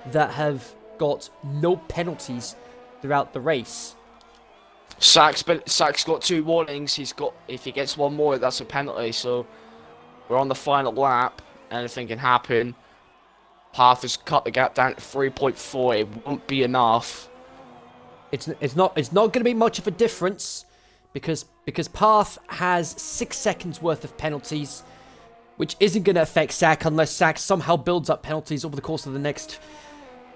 that have got no penalties throughout the race. Sack's got 2 warnings. If he gets one more, that's a penalty. So we're on the final lap. Anything can happen. Path has cut the gap down to 3.4. It won't be enough. It's not going to be much of a difference because Path has 6 seconds worth of penalties, which isn't going to affect Sack unless Sack somehow builds up penalties over the course of the next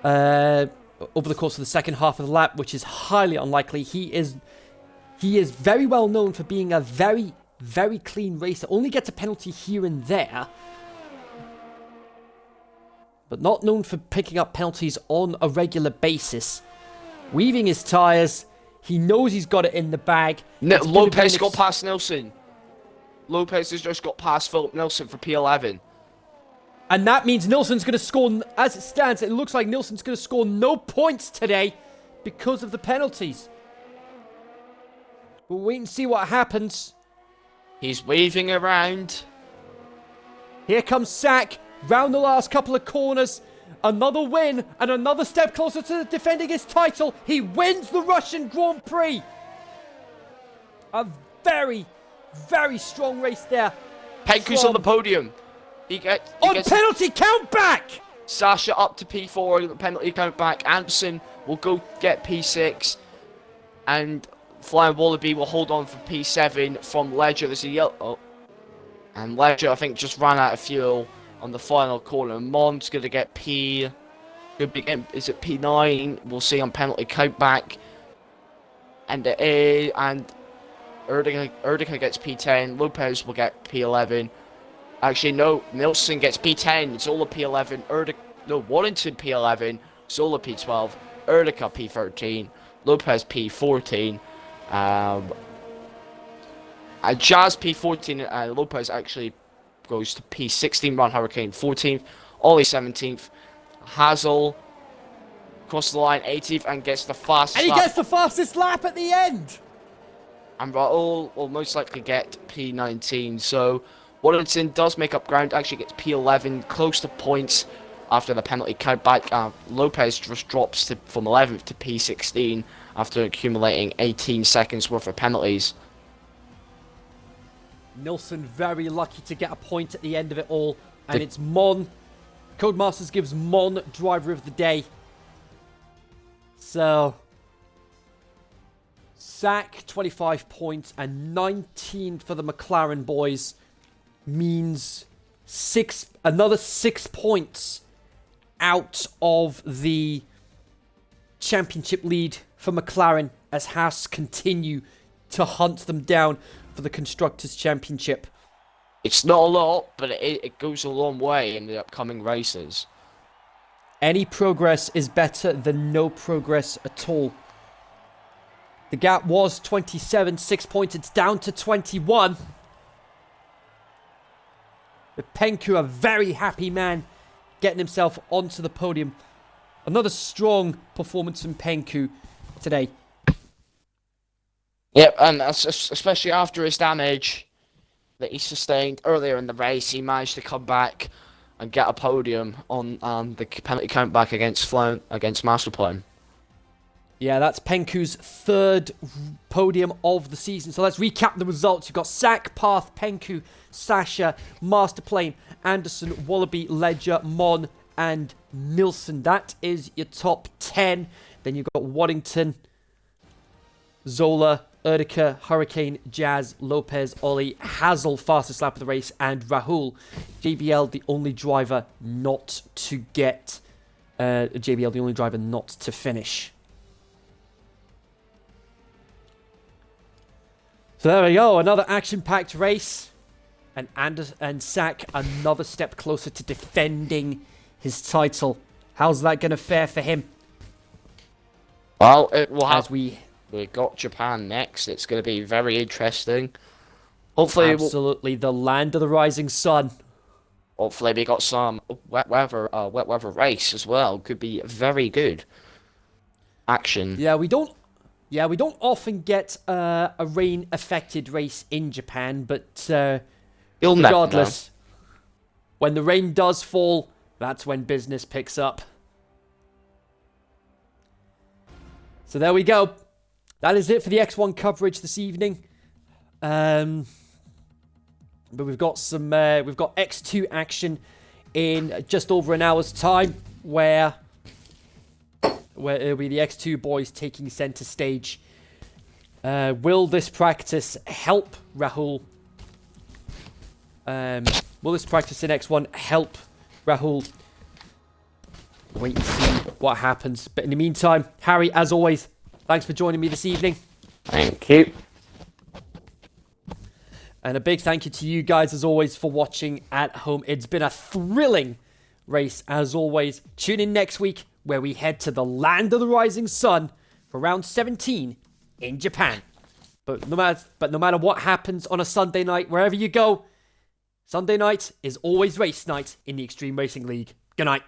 over the course of the second half of the lap, which is highly unlikely. He is very well known for being a very, very clean racer. Only gets a penalty here and there, but not known for picking up penalties on a regular basis. Weaving his tyres. He knows he's got it in the bag. Lopez got past Nelson. Lopez has just got past Philip Nelson for P11. And that means Nilsson's going to score, as it stands, it looks like Nilsson's going to score no points today because of the penalties. We'll wait and see what happens. He's weaving around. Here comes Sack, round the last couple of corners. Another win and another step closer to defending his title. He wins the Russian Grand Prix. A very, very strong race there. Penku's on the podium. He gets penalty count back. Sasha up to P4 on the penalty count back. Anderson will go get P6. And Flying Wallaby will hold on for P7 from Ledger. There's a yellow. Oh. And Ledger, I think, just ran out of fuel on the final corner. Mon's going to get P. Is it P9? We'll see on penalty count back. And Erdica gets P10. Lopez will get P11. Actually, no. Nilsson gets P10. Zola P11. Warrington P11. Zola P12. Erdica P13. Lopez P14. Jazz P14. And Lopez actually goes to P16. Ron Hurricane 14th. Ollie 17th. Hazel across the line 18th and gets the fastest lap. And he gets the fastest lap at the end. And Rahul will most likely get P19. So Warrington does make up ground. Actually gets P11. Close to points after the penalty count back. Lopez just drops from 11th to P16 after accumulating 18 seconds worth of penalties. Nilsson very lucky to get a point at the end of it all. And it's Mon. Codemasters gives Mon driver of the day. So Sack 25 points and 19 for the McLaren boys means another 6 points out of the championship lead for McLaren as Haas continue to hunt them down for the Constructors' Championship. It's not a lot, but it goes a long way in the upcoming races. Any progress is better than no progress at all. The gap was 27, 6 points. It's down to 21. But Penku, a very happy man, getting himself onto the podium. Another strong performance from Penku today. Yep, and especially after his damage that he sustained earlier in the race, he managed to come back and get a podium on the penalty countback against Masterplan. Yeah, that's Penku's third podium of the season. So let's recap the results. You've got Sack, Path, Penku, Sasha, Masterplane, Anderson, Wallaby, Ledger, Mon, and Nilsson. That is your top 10. Then you've got Waddington, Zola, Erdica, Hurricane, Jazz, Lopez, Ollie, Hazel, fastest lap of the race, and Rahul. JBL, the only driver not to get... JBL, the only driver not to finish. So there we go, another action-packed race. And Sack, another step closer to defending his title. How's that going to fare for him? Well, it will have... As we got Japan next. It's going to be very interesting. Hopefully, absolutely, the land of the rising sun. Hopefully, we got some wet weather race as well. Could be very good action. Yeah, we don't often get a rain-affected race in Japan, but regardless, when the rain does fall, that's when business picks up. So there we go. That is it for the X1 coverage this evening. But we've got X2 action in just over an hour's time, where it'll be the X2 boys taking center stage. Will this practice help Rahul? Will this practice in X1 help Rahul? Wait and see what happens. But in the meantime, Harry, as always, thanks for joining me this evening. Thank you. And a big thank you to you guys, as always, for watching at home. It's been a thrilling race, as always. Tune in next week, where we head to the land of the rising sun for round 17 in Japan. But no matter what happens on a Sunday night, wherever you go, Sunday night is always race night in the Extreme Racing League. Good night.